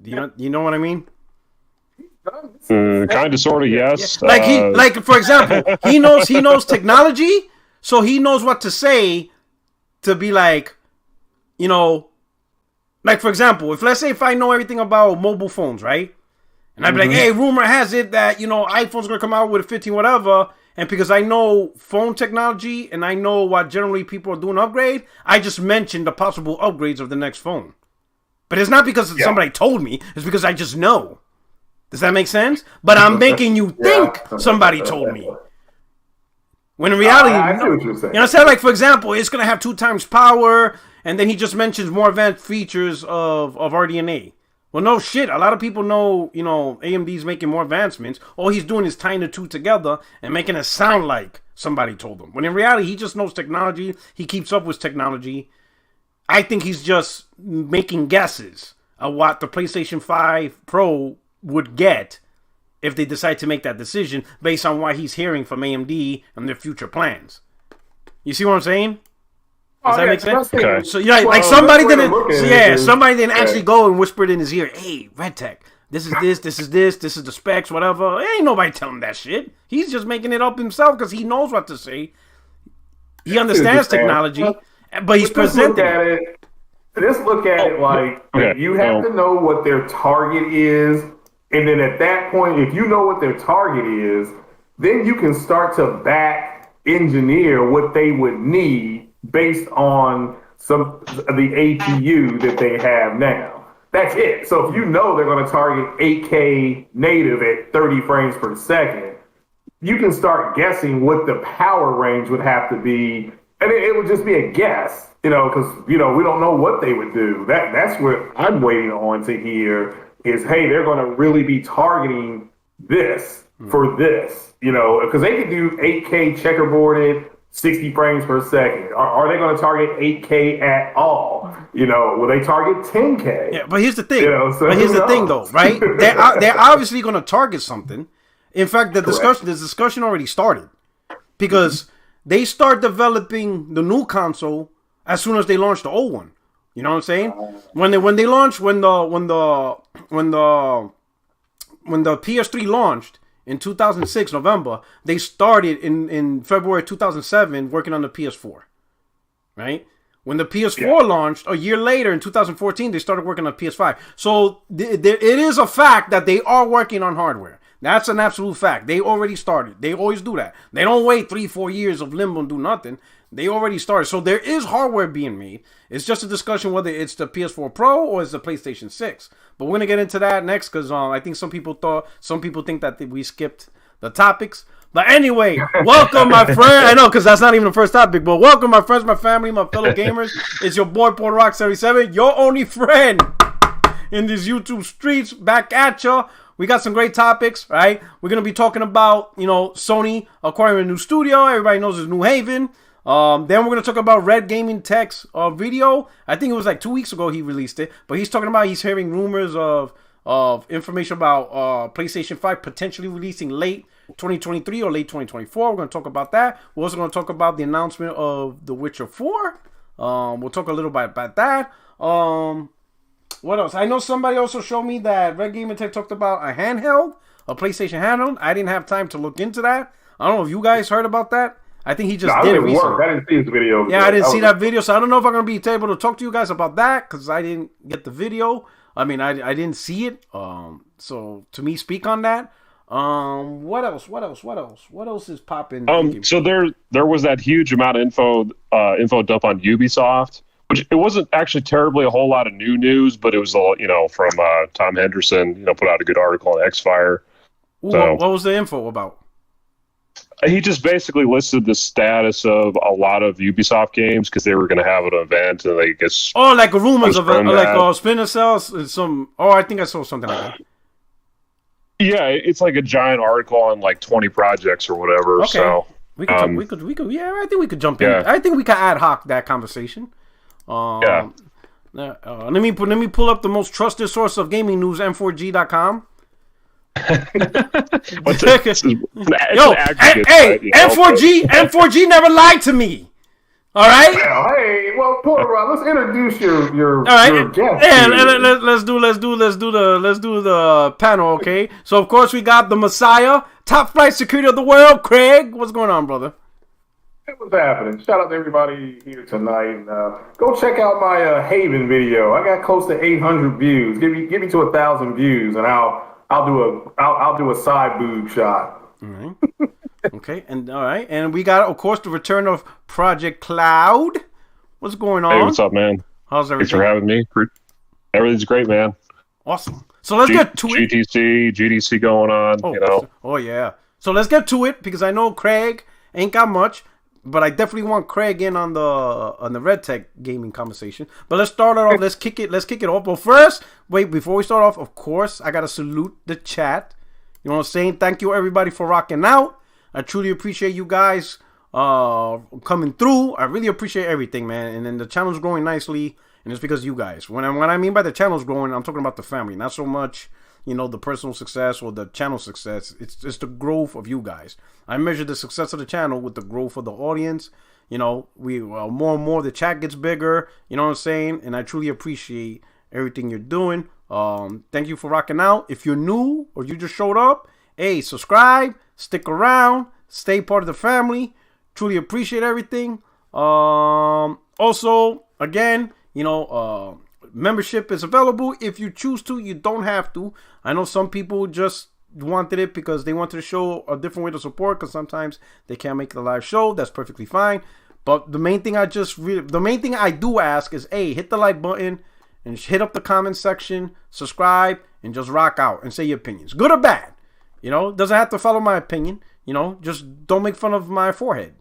You know what I mean? Kind of, sort of, yes. Like for example, he knows technology, so he knows what to say to be like, like for example, if I know everything about mobile phones, right? And I'd be like, hey, rumor has it that, iPhone's going to come out with a 15 whatever. And because I know phone technology and I know what generally people are doing upgrade, I just mentioned the possible upgrades of the next phone. But it's not because somebody told me. It's because I just know. Does that make sense? But I'm making you think somebody told me. When in reality, I see what you're saying. I'm saying? Like, for example, it's going to have 2 times power. And then he just mentions more advanced features of RDNA. Well, no shit. A lot of people know, AMD's making more advancements. All he's doing is tying the two together and making it sound like somebody told him. When in reality, he just knows technology. He keeps up with technology. I think he's just making guesses of what the PlayStation 5 Pro would get if they decide to make that decision based on what he's hearing from AMD and their future plans. You see what I'm saying? Does that make sense? Okay. So like somebody didn't actually go and whisper it in his ear, hey, RedTech, this is the specs, whatever. Ain't nobody telling him that shit. He's just making it up himself because he knows what to say. He understands technology, but he's presenting it. Just look at it like you have to know what their target is, and then at that point, if you know what their target is, then you can start to back engineer what they would need based on the APU that they have now. That's it. So if you know they're going to target 8K native at 30 frames per second, you can start guessing what the power range would have to be, and it would just be a guess, because we don't know what they would do. That's what I'm waiting on to hear is, hey, they're going to really be targeting this for this, because they could do 8K checkerboarded 60 frames per second. Are they going to target 8K at all? Will they target 10K? Yeah, but here's the thing. The thing, though, right? They're obviously going to target something. In fact, the discussion already started because they start developing the new console as soon as they launch the old one. You know what I'm saying? When the PS3 launched in 2006 November, they started in February 2007 working on the PS4, right? When the PS4 launched a year later in 2014, they started working on PS5. So it is a fact that they are working on hardware. That's an absolute fact. They already started. They always do that. They don't wait 3-4 years of limbo and do nothing. They already started. So there is hardware being made. It's just a discussion whether it's the PS4 Pro or it's the PlayStation 6. But we're going to get into that next because I think some people think that we skipped the topics. But anyway, welcome, my friend. I know, because that's not even the first topic. But welcome, my friends, my family, my fellow gamers. It's your boy, Porter77, your only friend in these YouTube streets. Back at ya. We got some great topics, right? We're going to be talking about, Sony acquiring a new studio. Everybody knows it's New Haven. Then we're going to talk about RedGamingTech's video. I think it was like 2 weeks ago he released it. But he's talking about he's hearing rumors of information about PlayStation 5 potentially releasing late 2023 or late 2024. We're going to talk about that. We're also going to talk about the announcement of The Witcher 4. We'll talk a little bit about that. What else? I know somebody also showed me that RedGamingTech talked about a handheld, a PlayStation handheld. I didn't have time to look into that. I don't know if you guys heard about that. I think he just did it recently. I didn't see his video. Yeah, I didn't see that video, so I don't know if I'm going to be able to talk to you guys about that because I didn't get the video. I mean, I didn't see it. So to me, speak on that. What else? What else is popping? So there was that huge amount of info dump on Ubisoft, which it wasn't actually terribly a whole lot of new news, but it was all from Tom Henderson. Put out a good article on Xfire. So, what was the info about? He just basically listed the status of a lot of Ubisoft games because they were going to have an event and they guess. Oh, like rumors of it, like Splinter Cells and some. Oh, I think I saw something like that. Yeah, it's like a giant article on like 20 projects or whatever. Okay. So we could. Yeah, I think we could jump in. I think we could ad hoc that conversation. Yeah. Let me pull up the most trusted source of gaming news, M4G.com. What's it? Yo, hey, M4G never lied to me. All right. Well, hey, well, Polaroid, let's introduce your All right. your guest. Yeah, here. let's do the panel, okay? So of course we got the Messiah, top flight security of the world, Craig. What's going on, brother? Hey, what's happening? Shout out to everybody here tonight. And, go check out my Haven video. I got close to 800 views. Give me to 1,000 views, and I'll do a side boob shot. All right. Okay, and all right, and we got, of course, the return of Project Cloud. What's going on? Hey, what's up, man? How's everything? Thanks for having me. Everything's great, man. Awesome. So let's get to it. GDC going on, Oh, you know. Oh yeah. So let's get to it because I know Craig ain't got much, but I definitely want Craig in on the RedTech gaming conversation. But let's start it off. Let's kick it off. But first, wait, before we start off, of course, I gotta salute the chat. You know what I'm saying? Thank you everybody for rocking out. I truly appreciate you guys coming through. I really appreciate everything, man. And then the channel's growing nicely, and it's because of you guys. When I mean by the channel's growing, I'm talking about the family, not so much, you know, the personal success or the channel success. It's the growth of you guys. I measure the success of the channel with the growth of the audience. You know, more and more the chat gets bigger. You know what I'm saying? And I truly appreciate everything you're doing. Thank you for rocking out. If you're new or you just showed up, hey, subscribe, stick around, stay part of the family. Truly appreciate everything. Also, again, you know, membership is available if you choose to. You don't have to. I know some people just wanted it because they wanted to show a different way to support, because sometimes they can't make the live show. That's perfectly fine. But the main thing I do ask is, hey, hit the like button and hit up the comment section, subscribe, and just rock out and say your opinions, good or bad. You know, doesn't have to follow my opinion. You know, just don't make fun of my forehead,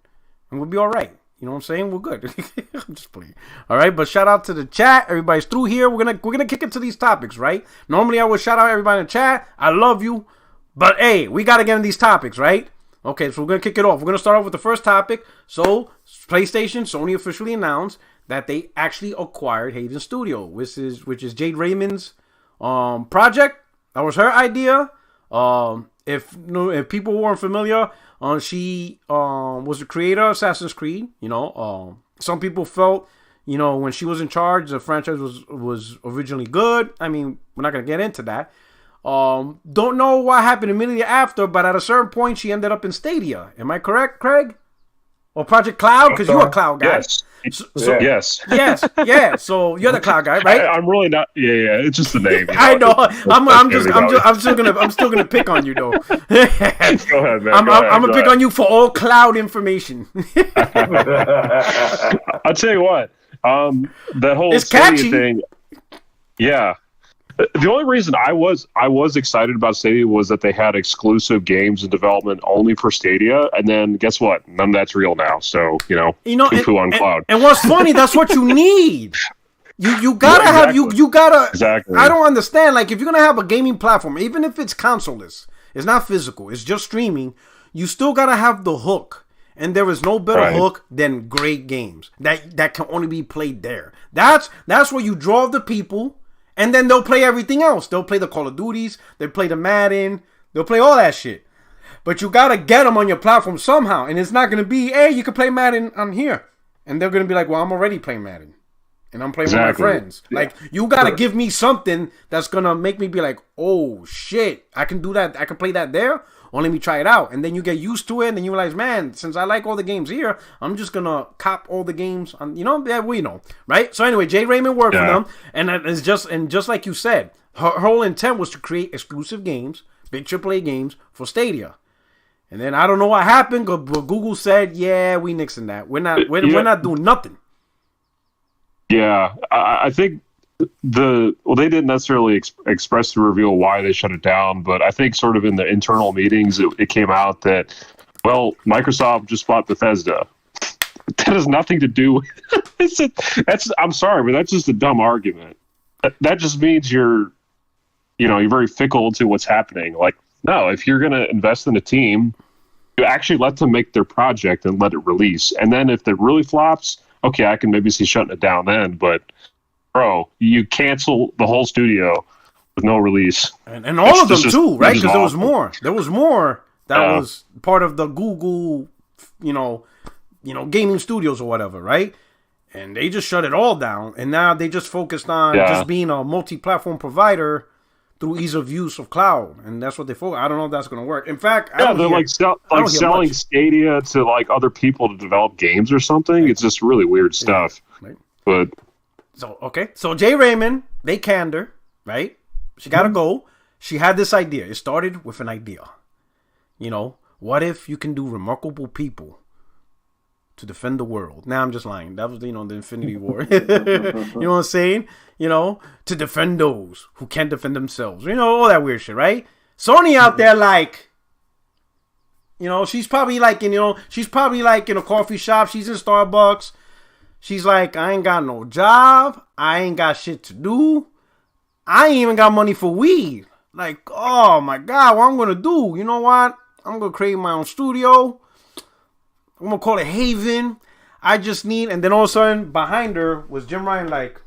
and we'll be all right. You know what I'm saying? We're good. I'm just playing. All right, but shout out to the chat. Everybody's through here. We're gonna kick into these topics, right? Normally I would shout out everybody in the chat. I love you, but hey, we gotta get in these topics, right? Okay, so we're gonna kick it off. We're gonna start off with the first topic. So, Sony officially announced that they actually acquired Haven Studio, which is Jade Raymond's project. That was her idea. If people weren't familiar, she was the creator of Assassin's Creed. You know, some people felt, you know, when she was in charge, the franchise was originally good. I mean, we're not gonna get into that. Don't know what happened immediately after, but at a certain point, she ended up in Stadia. Am I correct, Craig? Or Project Cloud, because you're a cloud guy. Yes. Yes. Yeah. So you're the cloud guy, right? I'm really not. Yeah. It's just the name. You know? I know. I'm still gonna pick on you though. Go ahead, man. I'm gonna pick on you for all cloud information. I'll tell you what. That whole it's catchy thing. Yeah. The only reason I was excited about Stadia was that they had exclusive games in development only for Stadia, and then guess what? None of that's real now. So poo-poo on cloud. And what's funny, that's what you need. You gotta have you gotta. Exactly. I don't understand. Like, if you're gonna have a gaming platform, even if it's consoleless, it's not physical, it's just streaming. You still gotta have the hook. And there is no better hook than great games that can only be played there. That's where you draw the people. And then they'll play everything else. They'll play the Call of Duties. They'll play the Madden. They'll play all that shit. But you got to get them on your platform somehow. And it's not going to be, hey, you can play Madden on here. And they're going to be like, well, I'm already playing Madden. And I'm playing with my friends. Yeah. Like, you got to give me something that's going to make me be like, oh, shit, I can do that. I can play that there. Or let me try it out. And then you get used to it. And then you realize, man, since I like all the games here, I'm just going to cop all the games on, we know. Right? So anyway, Jade Raymond worked for them. And it's just like you said, her whole intent was to create exclusive games, big AAA games for Stadia. And then I don't know what happened, but Google said, yeah, we nixing that. We're not doing nothing. Yeah, I think they didn't necessarily express to reveal why they shut it down, but I think sort of in the internal meetings, it came out that, well, Microsoft just bought Bethesda. That has nothing to do with I'm sorry, but that's just a dumb argument. That just means you're very fickle to what's happening. Like, no, if you're going to invest in a team, you actually let them make their project and let it release. And then if it really flops, okay, I can maybe see shutting it down then, but bro, you cancel the whole studio with no release. And all of them too, right? Because there was more. There was more that was part of the Google, gaming studios or whatever, right? And they just shut it all down, and now they just focused on just being a multi-platform provider through ease of use of cloud, and that's what they focus. I don't know if that's going to work. In fact, they're selling Stadia to like other people to develop games or something. It's just really weird stuff. Right. But so Jay Raymond, they canned her, right? She got to go. She had this idea. It started with an idea. What if you can do Remarkable People to defend the world? Now I'm just lying. That was the Infinity War. You know what I'm saying? To defend those who can't defend themselves. All that weird shit, right? Sony out there she's probably in a coffee shop. She's in Starbucks. She's like, I ain't got no job. I ain't got shit to do. I ain't even got money for weed. Like, oh my God, what I'm going to do? You know what? I'm going to create my own studio. I'm going to call it Haven. I just need... And then all of a sudden, behind her was Jim Ryan like,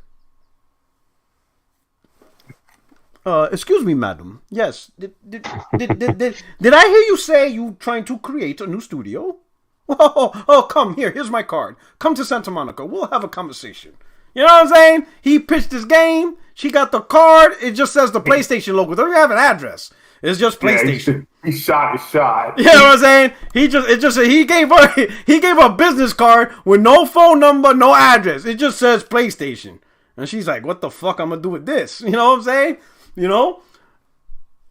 excuse me, madam. Yes. Did I hear you say you trying to create a new studio? Oh, come here. Here's my card. Come to Santa Monica. We'll have a conversation. You know what I'm saying? He pitched his game. She got the card. It just says the PlayStation logo. They don't have an address. It's just PlayStation. He shot his shot. You know what I'm saying? He gave her a business card with no phone number, no address. It just says PlayStation. And she's like, what the fuck I'm gonna do with this? You know what I'm saying?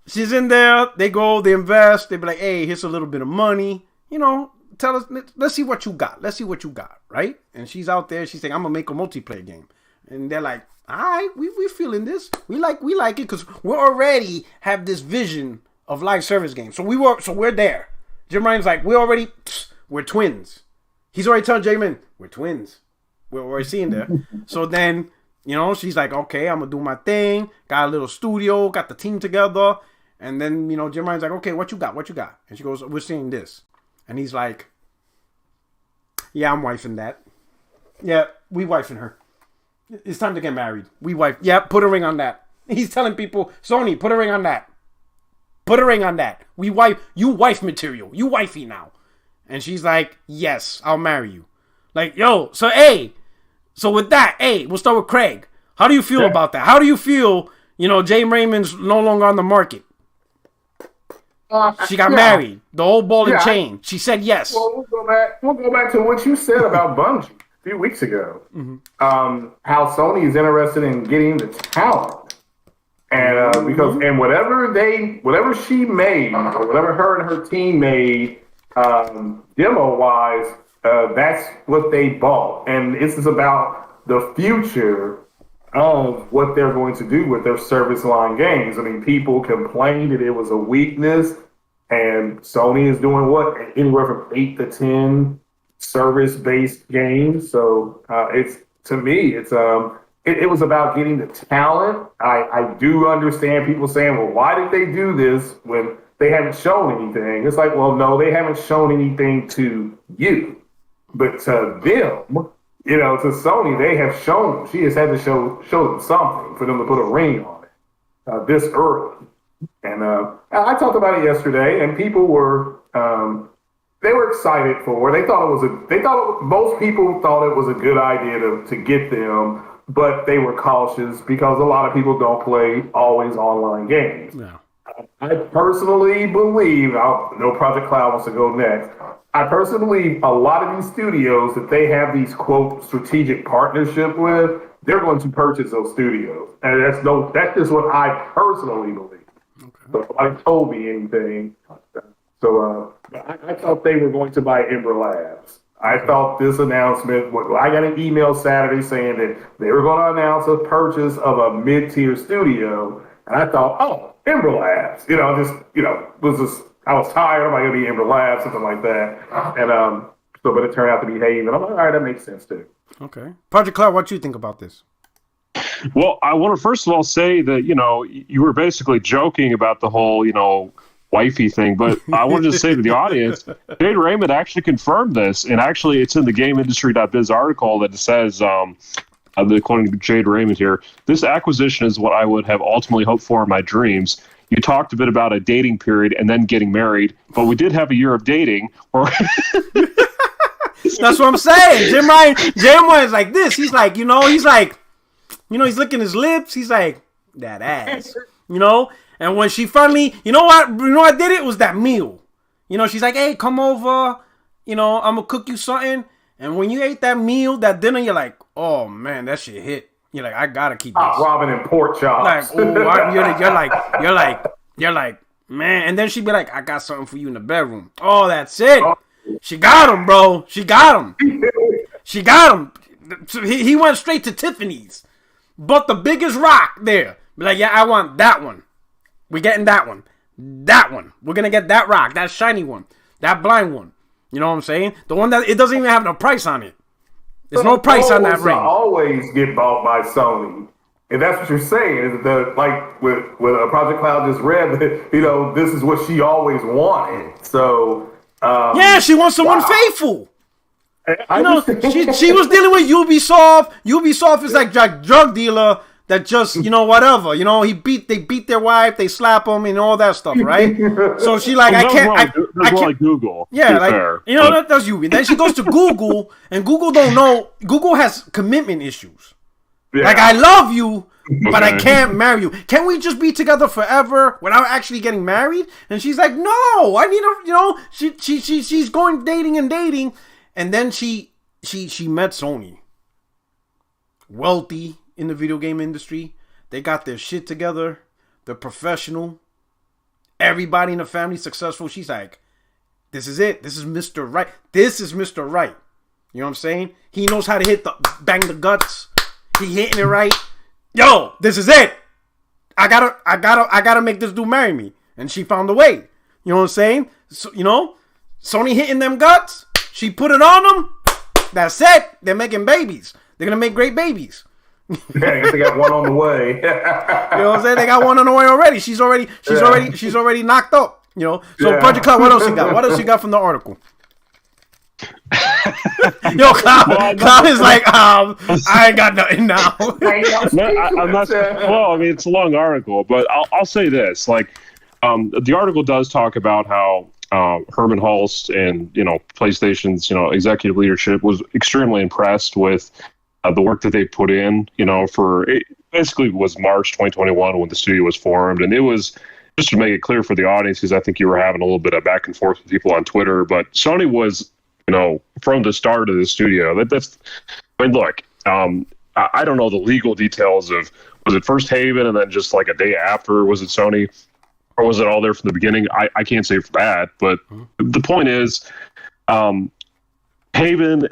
She's in there. They go, they invest. They be like, hey, here's a little bit of money. Tell us, let's see what you got. Right? And she's out there. She's saying, I'm gonna make a multiplayer game. And they're like, all right, we're feeling this. We like it because we already have this vision of live service games. So we're there. Jim Ryan's like, we're twins. He's already telling J-Man, we're twins. We're already seeing there. So then, she's like, okay, I'm gonna do my thing. Got a little studio, got the team together. And then, Jim Ryan's like, okay, what you got? And she goes, we're seeing this. And he's like, yeah, I'm wifing that. Yeah, we wifing her. It's time to get married. We wife. Yeah, put a ring on that. He's telling people, Sony, put a ring on that. Put a ring on that. We wife. You wife material. You wifey now. And she's like, yes, I'll marry you. Like, yo, so with that, we'll start with Craig. How do you feel about that? How do you feel, Jay Raymond's no longer on the market? She got married. The whole ball and chain. She said yes. Well, we'll go back to what you said about Bungie a few weeks ago. Mm-hmm. How Sony is interested in getting the talent, and because whatever she made, or whatever her and her team made, demo wise, that's what they bought, and this is about the future of what they're going to do with their service line games. I mean, people complained that it was a weakness, and Sony is doing anywhere from 8 to 10 service-based games. So it was about getting the talent. I do understand people saying, well, why did they do this when they haven't shown anything? It's like, well, no, they haven't shown anything to you, but to them. To Sony, they have shown. She has had to show them something for them to put a ring on it this early. And I talked about it yesterday, and people were they were excited for. They thought most people thought it was a good idea to get them, but they were cautious because a lot of people don't play always online games. Yeah. I personally believe. I know Project Cloud wants to go next. I personally believe a lot of these studios that they have these, quote, strategic partnership with, they're going to purchase those studios. And that's just what I personally believe. Okay. So nobody told me anything. So I thought they were going to buy Ember Labs. I thought this announcement, I got an email Saturday saying that they were going to announce a purchase of a mid-tier studio. And I thought, oh, Ember Labs. I was tired. Am I going to be Ember Labs, something like that? And but it turned out to be Haven. I'm like, all right, that makes sense too. Okay, Project Cloud, what do you think about this? Well, I want to first of all say that you were basically joking about the whole wifey thing, but I wanted to say to the audience, Jade Raymond actually confirmed this, and actually it's in the GameIndustry.biz article that it says, according to Jade Raymond here, this acquisition is what I would have ultimately hoped for in my dreams. You talked a bit about a dating period and then getting married, but we did have a year of dating. That's what I'm saying. Jeremiah is like this. He's like, he's licking his lips. He's like, that ass, And when she finally, what did it was that meal. She's like, hey, come over. I'm gonna cook you something. And when you ate that meal, that dinner, you're like, oh man, that shit hit. You're like, I gotta keep this. Robin and pork chops. Like, you're like, man. And then she'd be like, I got something for you in the bedroom. Oh, that's it. She got him, bro. She got him. He went straight to Tiffany's. Bought the biggest rock there. Be like, yeah, I want that one. We're getting that one. That one. We're gonna get that rock, that shiny one, that blind one. You know what I'm saying? The one that it doesn't even have no price on it. There's no price on that ring. Always get bought by Sony. And that's what you're saying. Is like with Project Cloud just read, this is what she always wanted. So yeah, she wants someone faithful. She was dealing with Ubisoft. Ubisoft is like a drug dealer that just, whatever. They beat their wife, they slap them and all that stuff, right? So she like, I can't. Like Google. Yeah, that's Ubi. Then she goes to Google, and Google don't know. Google has commitment issues. Yeah. Like, I love you, but I can't marry you. Can we just be together forever without actually getting married? And she's like, no, I need a, she's going dating, and then she met Sony. Wealthy in the video game industry. They got their shit together. They're professional. Everybody in the family successful. She's like, this is it. This is Mr. Right. This is Mr. Right. You know what I'm saying? He knows how to bang the guts. He hitting it right. Yo, this is it. I gotta make this dude marry me. And she found a way. You know what I'm saying? So, Sony hitting them guts. She put it on them. That's it. They're making babies. They're gonna make great babies. Yeah, I guess they got one on the way. You know what I'm saying? They got one on the way already. She's already knocked up. So Project Cloud, what else you got? What else you got from the article? Yo, Cloud is like, I ain't got nothing now. I'm not. Well, I mean, it's a long article, but I'll say this: like, the article does talk about how Herman Hulst and PlayStation's executive leadership was extremely impressed with the work that they put in. For it basically was March 2021 when the studio was formed, and it was. Just to make it clear for the audience, because I think you were having a little bit of back and forth with people on Twitter, but Sony was, from the start of the studio. Look, I don't know the legal details of, was it first Haven and then just like a day after, was it Sony? Or was it all there from the beginning? I can't say for that, but the point is, Haven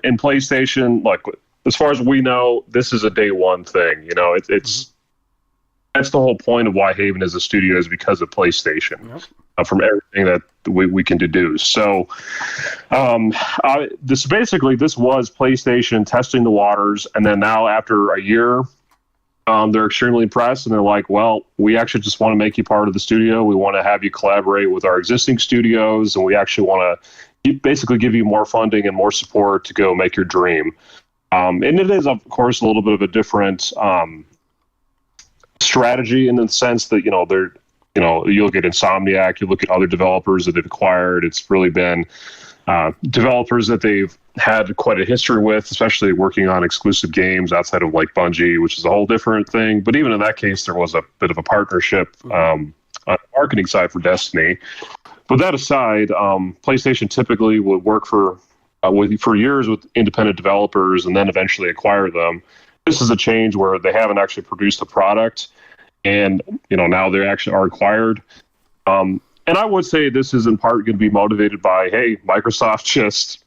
and PlayStation, like, as far as we know, this is a day one thing. It's that's the whole point of why Haven is a studio, is because of PlayStation, from everything that we can deduce. So this was PlayStation testing the waters, and then now after a year, they're extremely impressed, and they're like, well, we actually just want to make you part of the studio. We want to have you collaborate with our existing studios, and we actually want to basically give you more funding and more support to go make your dream. And it is, of course, a little bit of a different strategy in the sense that they're you look at Insomniac, you look at other developers that they've acquired. It's really been developers that they've had quite a history with, especially working on exclusive games outside of like Bungie, which is a whole different thing. But even in that case, there was a bit of a partnership on the marketing side for Destiny. But that aside, PlayStation typically would work for years with independent developers and then eventually acquire them. This is a change where they haven't actually produced a product, and now they actually are acquired. And I would say this is in part going to be motivated by, hey, Microsoft just,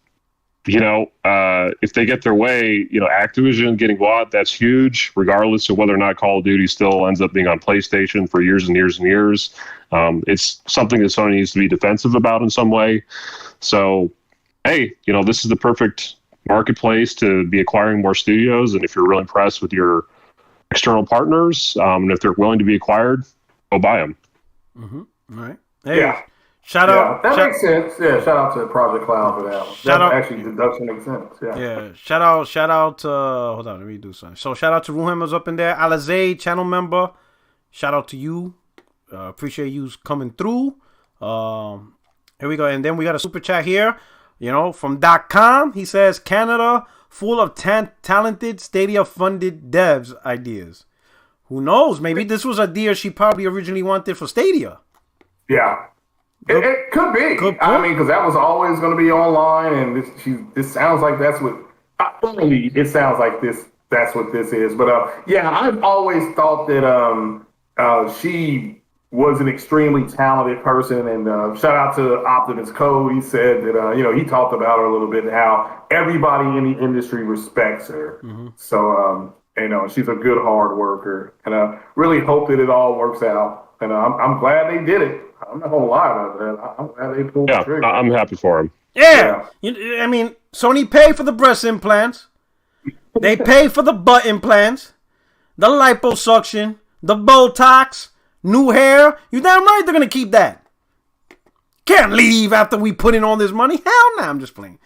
if they get their way, Activision getting bought, that's huge, regardless of whether or not Call of Duty still ends up being on PlayStation for years and years and years. It's something that Sony needs to be defensive about in some way. So, hey, this is the perfect marketplace to be acquiring more studios, and if you're really impressed with your external partners, and if they're willing to be acquired, go buy them. All right. Hey, shout out. That makes sense. Yeah, shout out to Project Cloud for that. Shout out. Actually, deduction makes sense. Yeah. Shout out. Hold on, let me do something. So shout out to Ruham is up in there. Alizé, channel member. Shout out to you. Appreciate you coming through. Here we go, and then we got a super chat here. You know, from .com, he says, Canada full of talented Stadia-funded devs ideas. Who knows? Maybe this was a deal she probably originally wanted for Stadia. Yeah. It could be. I mean, because that was always going to be online, and this sounds like that's what. It sounds like this. That's what this is. But yeah, I've always thought that she was an extremely talented person, and shout out to Optimus Code. He said that he talked about her a little bit, how everybody in the industry respects her. Mm-hmm. So she's a good hard worker, and I really hope that it all works out. And I'm glad they did it. I'm not gonna lie about that. I'm glad they pulled the trigger. I'm happy for him. Yeah. I mean, Sony paid for the breast implants. They pay for the butt implants, the liposuction, the Botox, new hair. You damn right they're going to keep that. Can't leave after we put in all this money. Hell no, I'm just playing.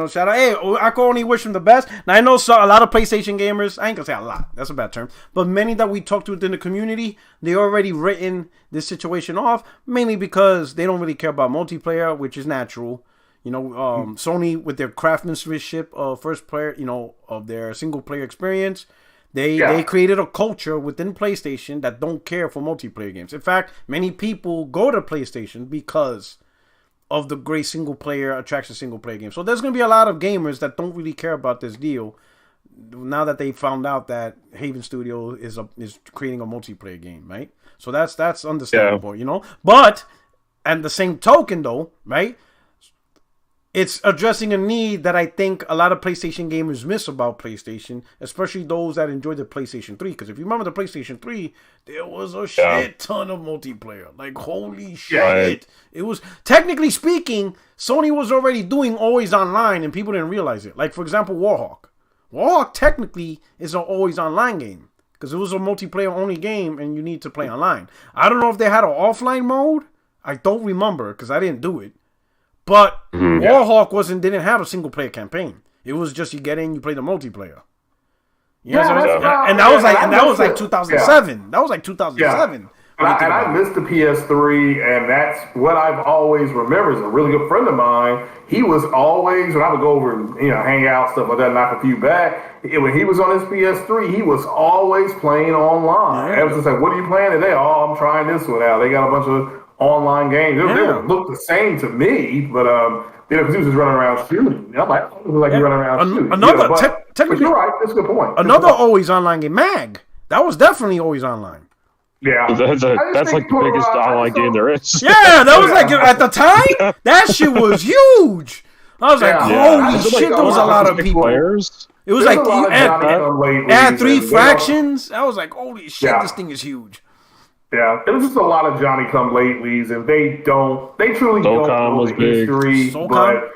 Shout out. Hey, I can only wish them the best. Now, I know a lot of PlayStation gamers, I ain't going to say a lot. That's a bad term. But many that we talked to within the community, they already written this situation off, mainly because they don't really care about multiplayer, which is natural. Sony with their craftsmanship of first player, of their single player experience, they created a culture within PlayStation that don't care for multiplayer games. In fact, many people go to PlayStation because of the great single player attraction single player games. So there's going to be a lot of gamers that don't really care about this deal now that they found out that Haven Studio is creating a multiplayer game, right? So that's understandable, But at the same token, though, right? It's addressing a need that I think a lot of PlayStation gamers miss about PlayStation, especially those that enjoy the PlayStation 3. Because if you remember the PlayStation 3, there was a shit ton of multiplayer. Like, holy shit. Right. It was, technically speaking, Sony was already doing always online and people didn't realize it. Like, for example, Warhawk. Warhawk technically is an always online game because it was a multiplayer only game and you need to play online. I don't know if they had an offline mode. I don't remember because I didn't do it. But Warhawk didn't have a single player campaign. It was just you get in, you play the multiplayer. And that was like 2007. Yeah. That was like 2007. Yeah. And I missed the PS3, and that's what I've always remembered. Is a really good friend of mine. He was always, when I would go over and hang out, stuff like that, knock a few back. When he was on his PS3, he was always playing online. Yeah. I was just like, "What are you playing today?" "Oh, I'm trying this one out." They got a bunch of online games. They look the same to me, but because he was just running around shooting. I'm like, it was like you're running around shooting. But you're right. That's a good point. Another always online game, Mag. That was definitely always online. Yeah, that's like the biggest online game there is. Yeah, that was like at the time. That shit was huge. I was like, holy shit, there was a lot of people. Players. It was like you add 3 fractions. I was like, holy shit, this thing is huge. Yeah, there was just a lot of Johnny-come-latelys, and they truly don't know the history. SOCOM?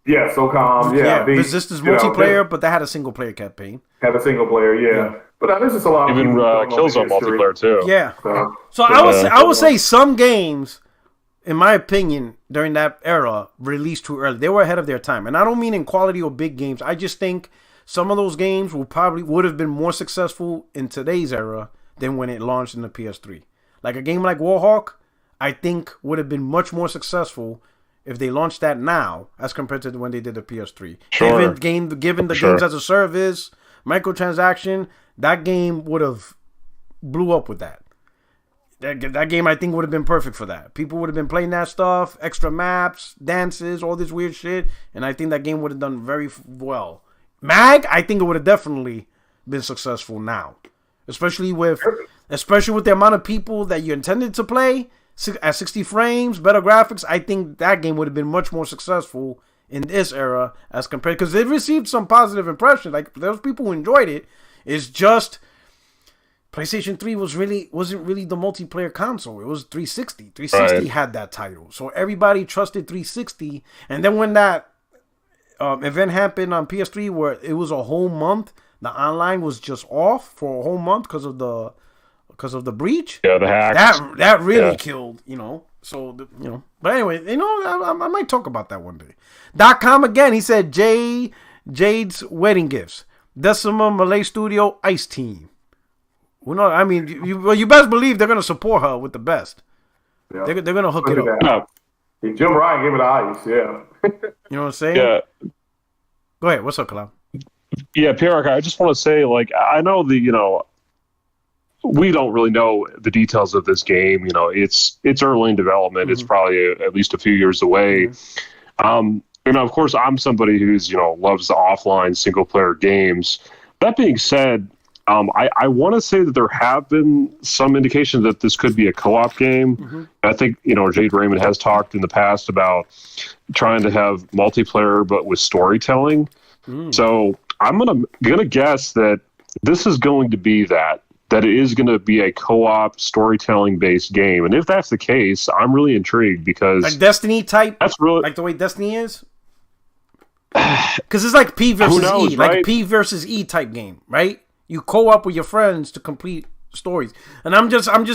SOCOM, yeah. Resistance multiplayer, but they had a single-player campaign. Had a single-player, yeah. But there's just a lot of even Killzone multiplayer, too. Yeah. So I would say some games, in my opinion, during that era, released too early. They were ahead of their time. And I don't mean in quality or big games. I just think some of those games would have been more successful in today's era than when it launched in the PS3. Like a game like Warhawk, I think would have been much more successful if they launched that now as compared to when they did the PS3. Sure. Given the games as a service, microtransaction, that game would have blew up with that. That game, I think, would have been perfect for that. People would have been playing that stuff, extra maps, dances, all this weird shit, and I think that game would have done very well. Mag, I think it would have definitely been successful now. Especially with the amount of people that you intended to play at 60 frames, better graphics. I think that game would have been much more successful in this era as compared, because it received some positive impression. Like, those people who enjoyed it. It's just PlayStation 3 wasn't really the multiplayer console. It was 360. 360 had that title, so everybody trusted 360. And then when that event happened on PS3, where it was a whole month. The online was just off for a whole month because of the breach. Yeah, the hacks. That really killed, So But anyway, I might talk about that one day. .com again. He said Jade's wedding gifts. Decima Malay Studio Ice Team. Well, no, I mean you best believe they're gonna support her with the best. Yeah. They're gonna hook it up. Jim Ryan gave it ice, yeah. You know what I'm saying? Yeah. Go ahead. What's up, Kalam? Yeah, Pierre, I just want to say, like, I know we don't really know the details of this game. It's early in development. Mm-hmm. It's probably at least a few years away. Mm-hmm. Of course, I'm somebody who's, loves the offline single player games. That being said, I want to say that there have been some indication that this could be a co-op game. Mm-hmm. I think, Jade Raymond has talked in the past about trying to have multiplayer, but with storytelling. So I'm gonna guess that this is going to be that it is going to be a co-op storytelling based game, and if that's the case, I'm really intrigued because like Destiny type. That's really like the way Destiny is, because it's like P versus knows, E, like right? a P versus E type game, right? You co-op with your friends to complete stories, and I'm just trying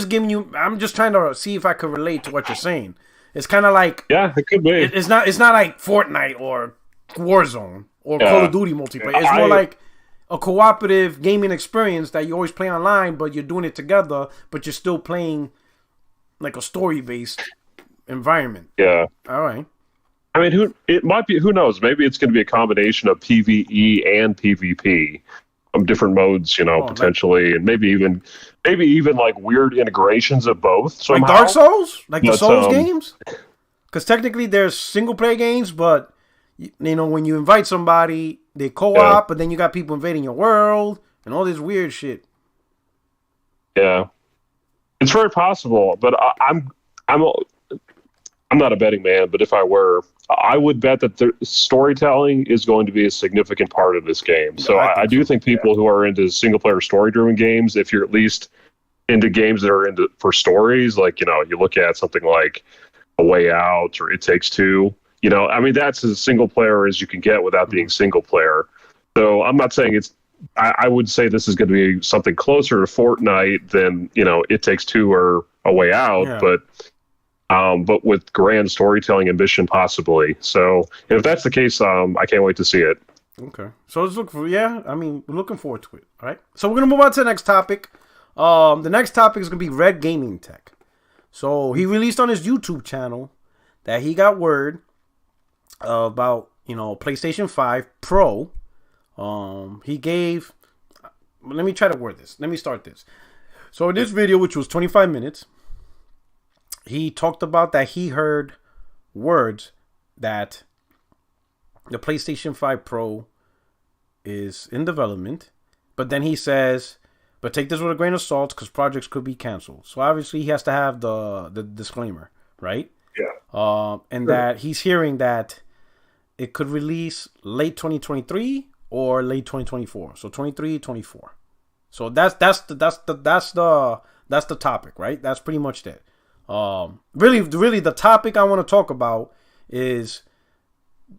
to see if I could relate to what you're saying. It's kind of like it could be. It's not like Fortnite or Warzone or Call of Duty multiplayer. It's more like a cooperative gaming experience that you always play online, but you're doing it together, but you're still playing like a story-based environment. Yeah. All right. I mean, who knows? Maybe it's going to be a combination of PvE and PvP, different modes, potentially, and maybe even like weird integrations of both. Somehow. Like Dark Souls, like the Souls games, because technically there's single-player games, but when you invite somebody, they co-op, but then you got people invading your world and all this weird shit. Yeah, it's very possible, but I'm not a betting man. But if I were, I would bet that the storytelling is going to be a significant part of this game. So I do think people who are into single-player story-driven games, if you're at least into games that are for stories, like you look at something like A Way Out or It Takes Two. That's as single player as you can get without being single player. So I'm not saying I would say this is going to be something closer to Fortnite than, It Takes Two or A Way Out, but with grand storytelling ambition possibly. So if that's the case, I can't wait to see it. Okay. So let's look for, we're looking forward to it. All right. So we're going to move on to the next topic. The next topic is going to be RedGamingTech. So he released on his YouTube channel that he got word about PlayStation 5 Pro. He gave, let me try to word this. Let me start this. So in this video, which was 25 minutes, he talked about that he heard words that the PlayStation 5 Pro is in development, but then he says, but take this with a grain of salt because projects could be canceled. So obviously he has to have the disclaimer, right? Yeah. And that he's hearing that it could release late 2023 or late 2024. So 23, 24. So that's the topic, right? That's pretty much it. Really the topic I want to talk about is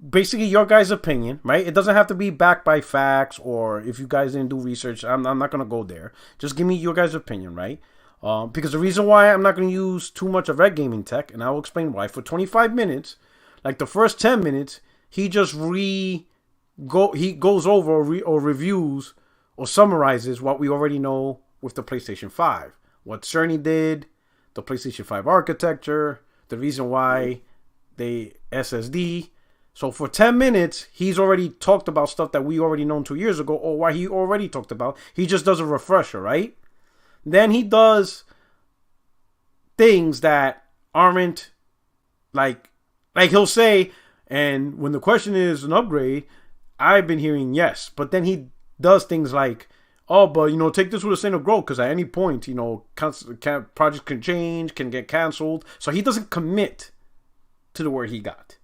basically your guys' opinion, right? It doesn't have to be backed by facts, or if you guys didn't do research, I'm not going to go there. Just give me your guys' opinion, right? Because the reason why I'm not going to use too much of RedGamingTech, and I will explain why. For 25 minutes, like the first 10 minutes, he just goes over or reviews or summarizes what we already know with the PlayStation 5. What Sony did, the PlayStation 5 architecture, the reason why they SSD. So for 10 minutes, he's already talked about stuff that we already known 2 years ago, or why he already talked about. He just does a refresher, right? Then he does things that aren't like he'll say, and when the question is an upgrade, I've been hearing yes. But then he does things like, oh, but take this with a grain of growth, because at any point, projects can change, can get canceled. So he doesn't commit to the word he got,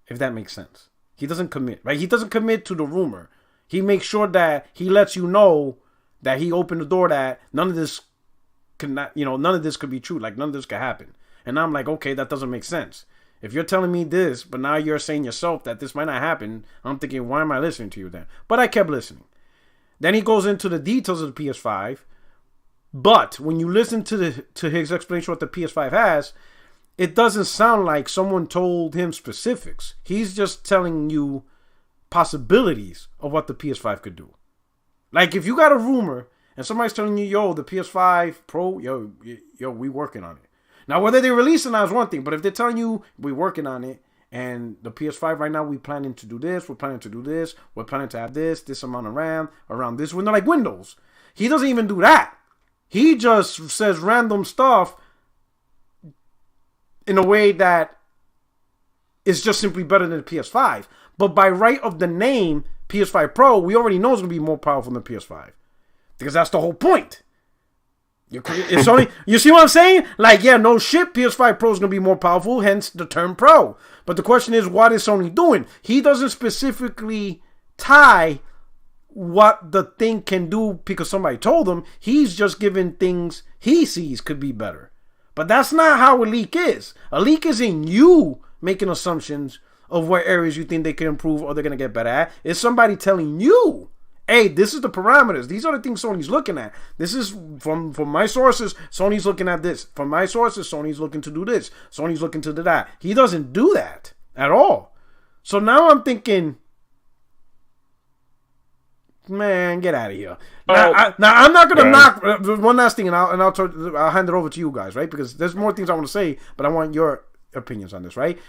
if that makes sense. He doesn't commit, right? He doesn't commit to the rumor. He makes sure that he lets you know that he opened the door that none of this could be true. Like none of this could happen. And I'm like, okay, that doesn't make sense. If you're telling me this, but now you're saying yourself that this might not happen, I'm thinking, why am I listening to you then? But I kept listening. Then he goes into the details of the PS5. But when you listen to his explanation of what the PS5 has, it doesn't sound like someone told him specifics. He's just telling you possibilities of what the PS5 could do. Like if you got a rumor and somebody's telling you, yo, the PS5 Pro, yo, we working on it. Now, whether they release it now is one thing, but if they're telling you we're working on it, and the PS5 right now, we're planning to do this, we're planning to do this, we're planning to have this amount of RAM, around this window, like Windows. He doesn't even do that. He just says random stuff in a way that is just simply better than the PS5. But by right of the name, PS5 Pro, we already know it's going to be more powerful than the PS5. Because that's the whole point. It's only, you see what I'm saying? Like, yeah, no shit, PS5 Pro is going to be more powerful, hence the term Pro. But the question is, what is Sony doing? He doesn't specifically tie what the thing can do because somebody told him. He's just giving things he sees could be better. But that's not how a leak is. A leak isn't you making assumptions of what areas you think they can improve or they're going to get better at. It's somebody telling you, hey, this is the parameters. These are the things Sony's looking at. This is from my sources, Sony's looking at this. From my sources, Sony's looking to do this. Sony's looking to do that. He doesn't do that at all. So now I'm thinking, man, get out of here. Now I'm not going to knock one last thing, and I'll hand it over to you guys, right? Because there's more things I want to say, but I want your opinions on this, right?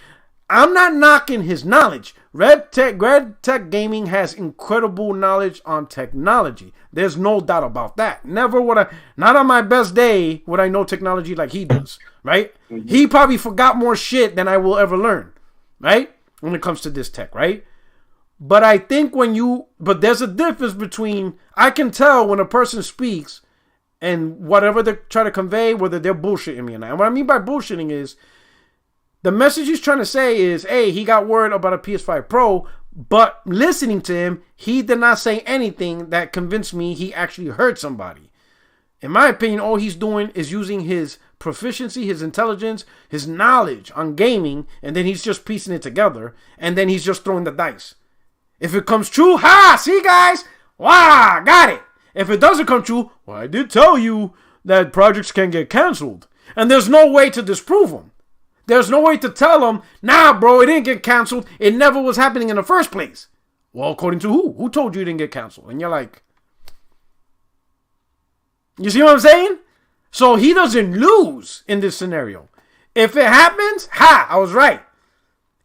I'm not knocking his knowledge. RedTech Gaming has incredible knowledge on technology. There's no doubt about that. Never would I, not on my best day, would I know technology like he does, right? Mm-hmm. He probably forgot more shit than I will ever learn, right? When it comes to this tech, right? But I think but there's a difference between, I can tell when a person speaks and whatever they try to convey, whether they're bullshitting me or not. And what I mean by bullshitting is, the message he's trying to say is, hey, he got word about a PS5 Pro, but listening to him, he did not say anything that convinced me he actually heard somebody. In my opinion, all he's doing is using his proficiency, his intelligence, his knowledge on gaming, and then he's just piecing it together, and then he's just throwing the dice. If it comes true, see guys, wow, got it. If it doesn't come true, well, I did tell you that projects can get canceled, and there's no way to disprove them. There's no way to tell them, nah, bro, it didn't get canceled. It never was happening in the first place. Well, according to who? Who told you it didn't get canceled? And you're like, you see what I'm saying? So he doesn't lose in this scenario. If it happens, I was right.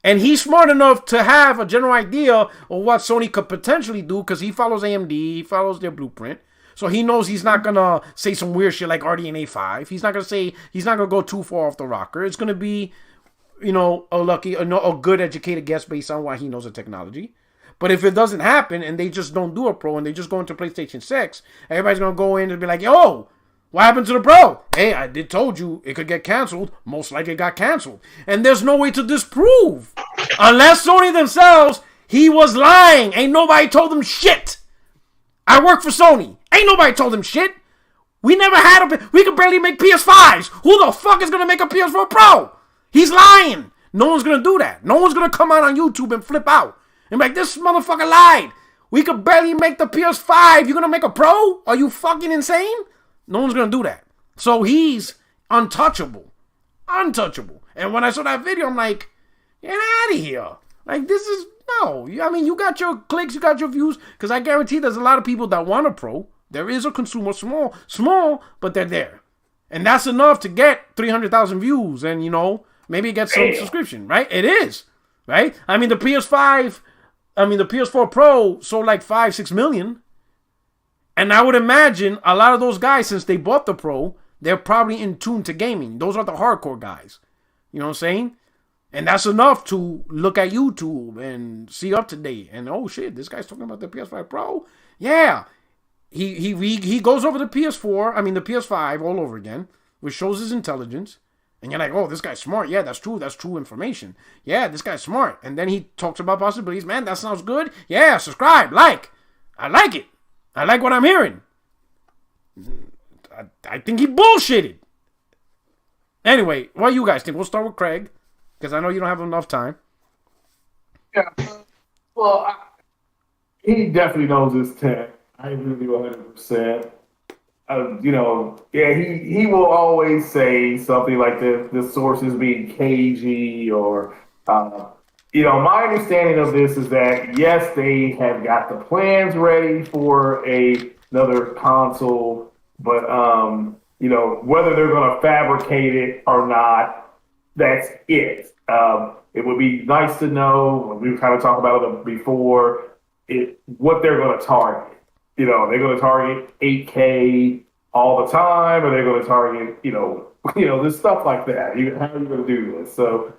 And he's smart enough to have a general idea of what Sony could potentially do because he follows AMD, he follows their blueprint. So he knows he's not going to say some weird shit like RDNA 5. He's not going to go too far off the rocker. It's going to be, a good educated guess based on what he knows of technology. But if it doesn't happen and they just don't do a Pro and they just go into PlayStation 6, everybody's going to go in and be like, yo, what happened to the Pro? Hey, I did told you it could get canceled. Most likely it got canceled. And there's no way to disprove. Unless Sony themselves, he was lying. Ain't nobody told him shit. I work for Sony. Ain't nobody told him shit. We never had we could barely make PS5s. Who the fuck is going to make a PS4 Pro? He's lying. No one's going to do that. No one's going to come out on YouTube and flip out. And be like, this motherfucker lied. We could barely make the PS5. You're going to make a Pro? Are you fucking insane? No one's going to do that. So he's untouchable. Untouchable. And when I saw that video, I'm like, get out of here. Like, this is, no. I mean, you got your clicks, you got your views, because I guarantee there's a lot of people that want a Pro. There is a consumer, small, but they're there. And that's enough to get 300,000 views and, maybe get some subscription, right? It is, right? I mean, the PS4 Pro sold like 5-6 million. And I would imagine a lot of those guys, since they bought the Pro, they're probably in tune to gaming. Those are the hardcore guys. You know what I'm saying? And that's enough to look at YouTube and see up to date. And, oh, shit, this guy's talking about the PS5 Pro? Yeah. He goes over the PS5 all over again, which shows his intelligence. And you're like, oh, this guy's smart. Yeah, that's true. That's true information. Yeah, this guy's smart. And then he talks about possibilities. Man, that sounds good. Yeah, subscribe, like. I like it. I like what I'm hearing. I think he bullshitted. Anyway, what do you guys think? We'll start with Craig, because I know you don't have enough time. Yeah. Well, he definitely knows his tech. I agree with you 100%. He will always say something like the sources being cagey or, my understanding of this is that, yes, they have got the plans ready for another console, but whether they're going to fabricate it or not, that's it. It would be nice to know, we were kind of talking about it before, what they're going to target. They're going to target 8K all the time, or they're going to target, this stuff like that. How are you going to do this? So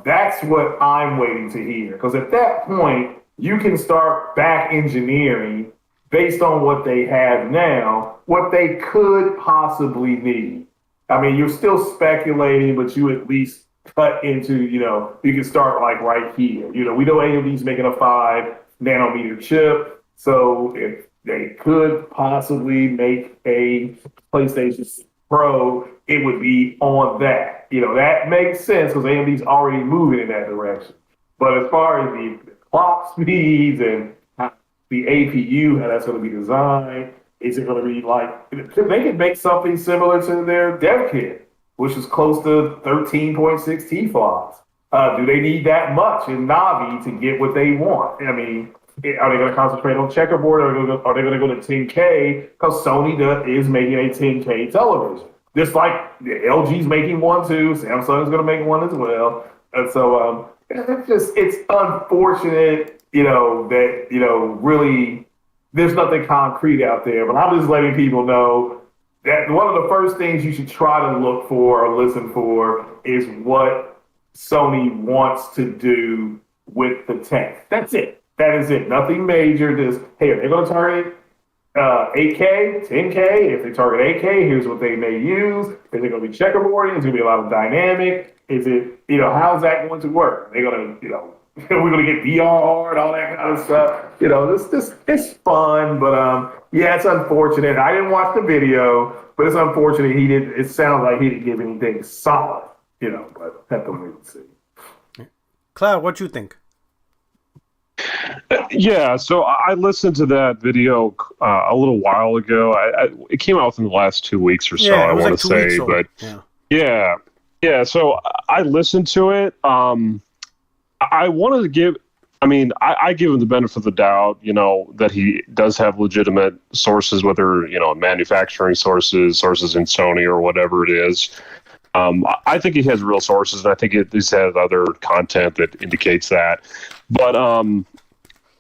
that's what I'm waiting to hear. Because at that point, you can start back engineering based on what they have now, what they could possibly need. I mean, you're still speculating, but you at least cut into, you can start like right here. We know AMD's making a 5 nanometer chip, so if they could possibly make a PlayStation Pro, it would be on that. That makes sense because AMD's already moving in that direction. But as far as the clock speeds and the APU, how that's going to be designed, is it going to be like, they could make something similar to their dev kit, which is close to 13.6 T-flops. Do they need that much in Navi to get what they want? I mean, are they going to concentrate on checkerboard, or are they going to go to 10K? Because Sony is making a 10K television. Just like LG's making one too, Samsung's going to make one as well. And so it's unfortunate, that, really there's nothing concrete out there. But I'm just letting people know that one of the first things you should try to look for or listen for is what Sony wants to do with the tech. That's it. That is it. Nothing major. Just, hey, if they're going to target 8K, 10K, if they target 8K, here's what they may use. Is it going to be checkerboarding? Is it going to be a lot of dynamic? Is it, how's that going to work? They're going to, we're going to get VR and all that kind of stuff. It's fun, but yeah, it's unfortunate. I didn't watch the video, but it's unfortunate it sounds like he didn't give anything solid, but have to wait and see. Cloud, what you think? Yeah, so I listened to that video a little while ago. It came out within the last 2 weeks or so, I want to say. But yeah. So I listened to it. I wanted to give. I mean, I give him the benefit of the doubt. That he does have legitimate sources, whether manufacturing sources in Sony or whatever it is. I think he has real sources, and I think he's had other content that indicates that.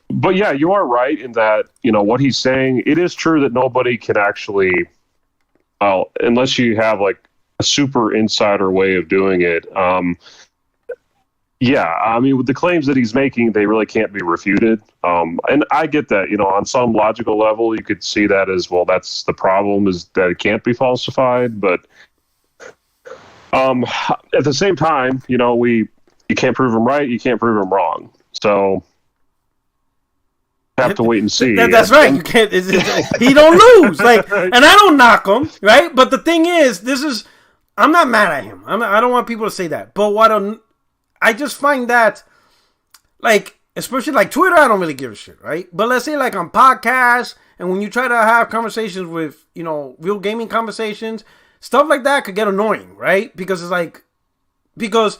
But yeah, you are right in that, what he's saying, it is true that nobody can actually, unless you have like a super insider way of doing it. Yeah, I mean, with the claims that he's making, they really can't be refuted. And I get that, on some logical level, you could see that as, well, that's the problem, is that it can't be falsified. But at the same time, you can't prove him right, you can't prove him wrong. So have to wait and see. That's right. You can't. He don't lose. And I don't knock him, right? But the thing is, I'm not mad at him. I don't want people to say that. But I just find that, especially Twitter, I don't really give a shit, right? But let's say on podcasts, and when you try to have conversations with, real gaming conversations, stuff like that could get annoying, right? Because because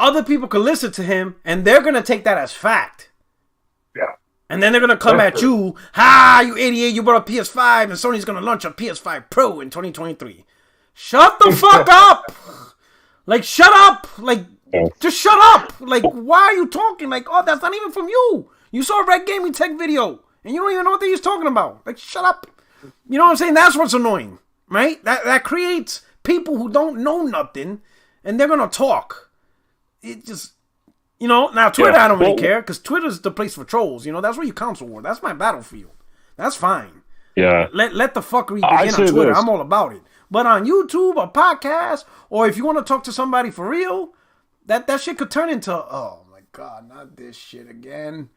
other people could listen to him, and they're gonna take that as fact. Yeah. And then they're going to come at you, you idiot, you bought a PS5 and Sony's going to launch a PS5 Pro in 2023. Shut the fuck up! Shut up! Just shut up! Why are you talking? That's not even from you. You saw a RedGamingTech video and you don't even know what he's talking about. Shut up. You know what I'm saying? That's what's annoying, right? That creates people who don't know nothing and they're going to talk. It just... now Twitter, I don't really care, because Twitter's the place for trolls. That's where you counsel war. That's my battlefield. That's fine. Yeah. Let the fuckery begin on Twitter. I'm all about it. But on YouTube, a podcast, or if you want to talk to somebody for real, that shit could turn into, oh my God, not this shit again.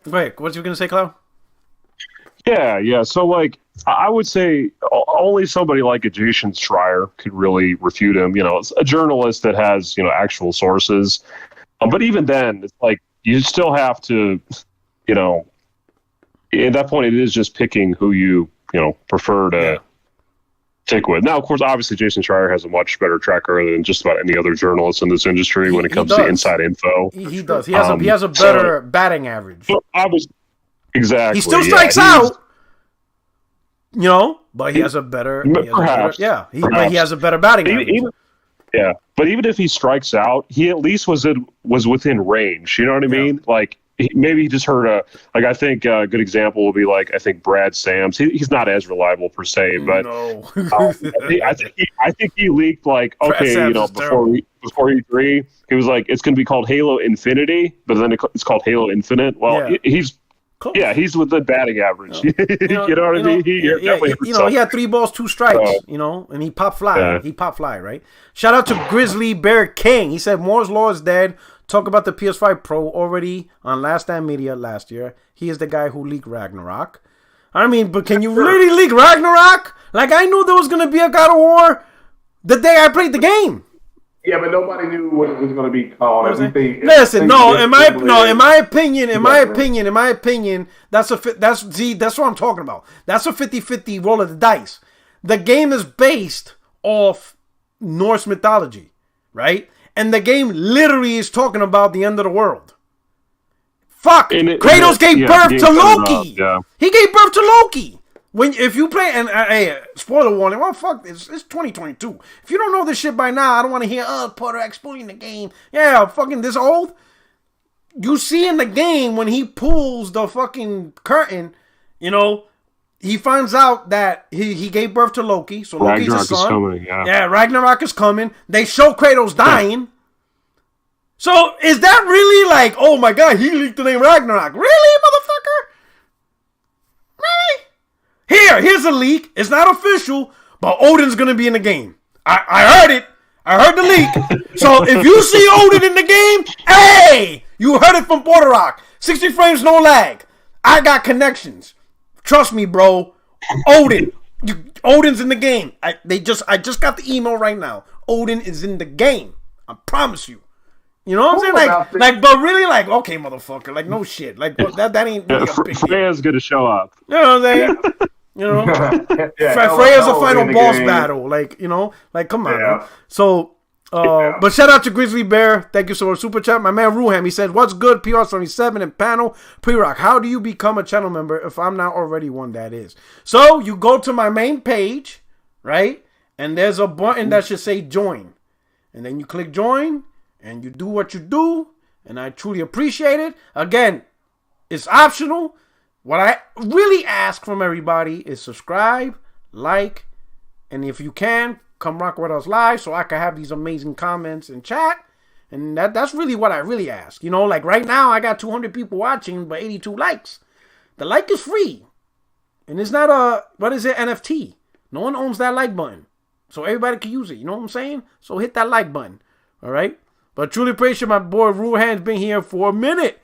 Wait, what you gonna say, Cloud? Yeah. So, I would say only somebody like a Jason Schreier could really refute him. It's a journalist that has, actual sources. But even then, it's you still have to, at that point, it is just picking who you, prefer to stick with. Now, of course, obviously, Jason Schreier has a much better track record than just about any other journalist in this industry when it comes to inside info. He does. He has a better batting average. Exactly. He still strikes out. You know, but he has a better. But he has a better batting average. Yeah, but even if he strikes out, he at least was within range. You know what I mean? Like maybe he just heard I think a good example would be I think Brad Sams. He's not as reliable per se, but I think he leaked before E3, he was like, it's going to be called Halo Infinity, but then it's called Halo Infinite. Well, he's. Close. Yeah, he's with the batting average. You know what I mean? He had 3 balls, 2 strikes, and he popped fly. Yeah. He popped fly, right? Shout out to Grizzly Bear King. He said Moore's Law is dead. Talk about the PS5 Pro already on Last Stand Media last year. He is the guy who leaked Ragnarok. I mean, but can you really leak Ragnarok? Like, I knew there was going to be a God of War the day I played the game. Yeah, but nobody knew what it was going to be called. Listen, in my opinion, that's what I'm talking about. That's a 50-50 roll of the dice. The game is based off Norse mythology, right? And the game literally is talking about the end of the world. Fuck! Kratos gave birth to Loki. He gave birth to Loki. If you play, and hey, spoiler warning, well, fuck, it's 2022. If you don't know this shit by now, I don't want to hear, Porter exploiting the game. Yeah, fucking this old. You see in the game when he pulls the fucking curtain, he finds out that he gave birth to Loki. So Loki's his son. Is coming, yeah, Ragnarok is coming. They show Kratos dying. So is that really oh my god, he leaked the name Ragnarok? Really, motherfucker? Really? Here's a leak. It's not official, but Odin's going to be in the game. I heard it. I heard the leak. So if you see Odin in the game, hey, you heard it from Border Rock. 60 frames, no lag. I got connections. Trust me, bro. Odin's in the game. I just got the email right now. Odin is in the game. I promise you. You know what I'm saying? But really, okay, motherfucker. No shit. That ain't really a big Freya's going to show up. You know what I'm saying? Freya's a final boss battle. Come on. Yeah. So, but shout out to Grizzly Bear. Thank you so much. Super chat. My man Ruham, he said, what's good, PR77 and panel? Pre-Rock, how do you become a channel member if I'm not already one? That is. So, you go to my main page, right? And there's a button that should say join. And then you click join, and you do what you do. And I truly appreciate it. Again, it's optional. What I really ask from everybody is subscribe, like, and if you can, come rock with us live so I can have these amazing comments and chat. And that's really what I really ask. Right now I got 200 people watching, but 82 likes. The like is free. And it's not NFT. No one owns that like button. So everybody can use it. You know what I'm saying? So hit that like button. All right? But truly appreciate my boy Ruhan's been here for a minute.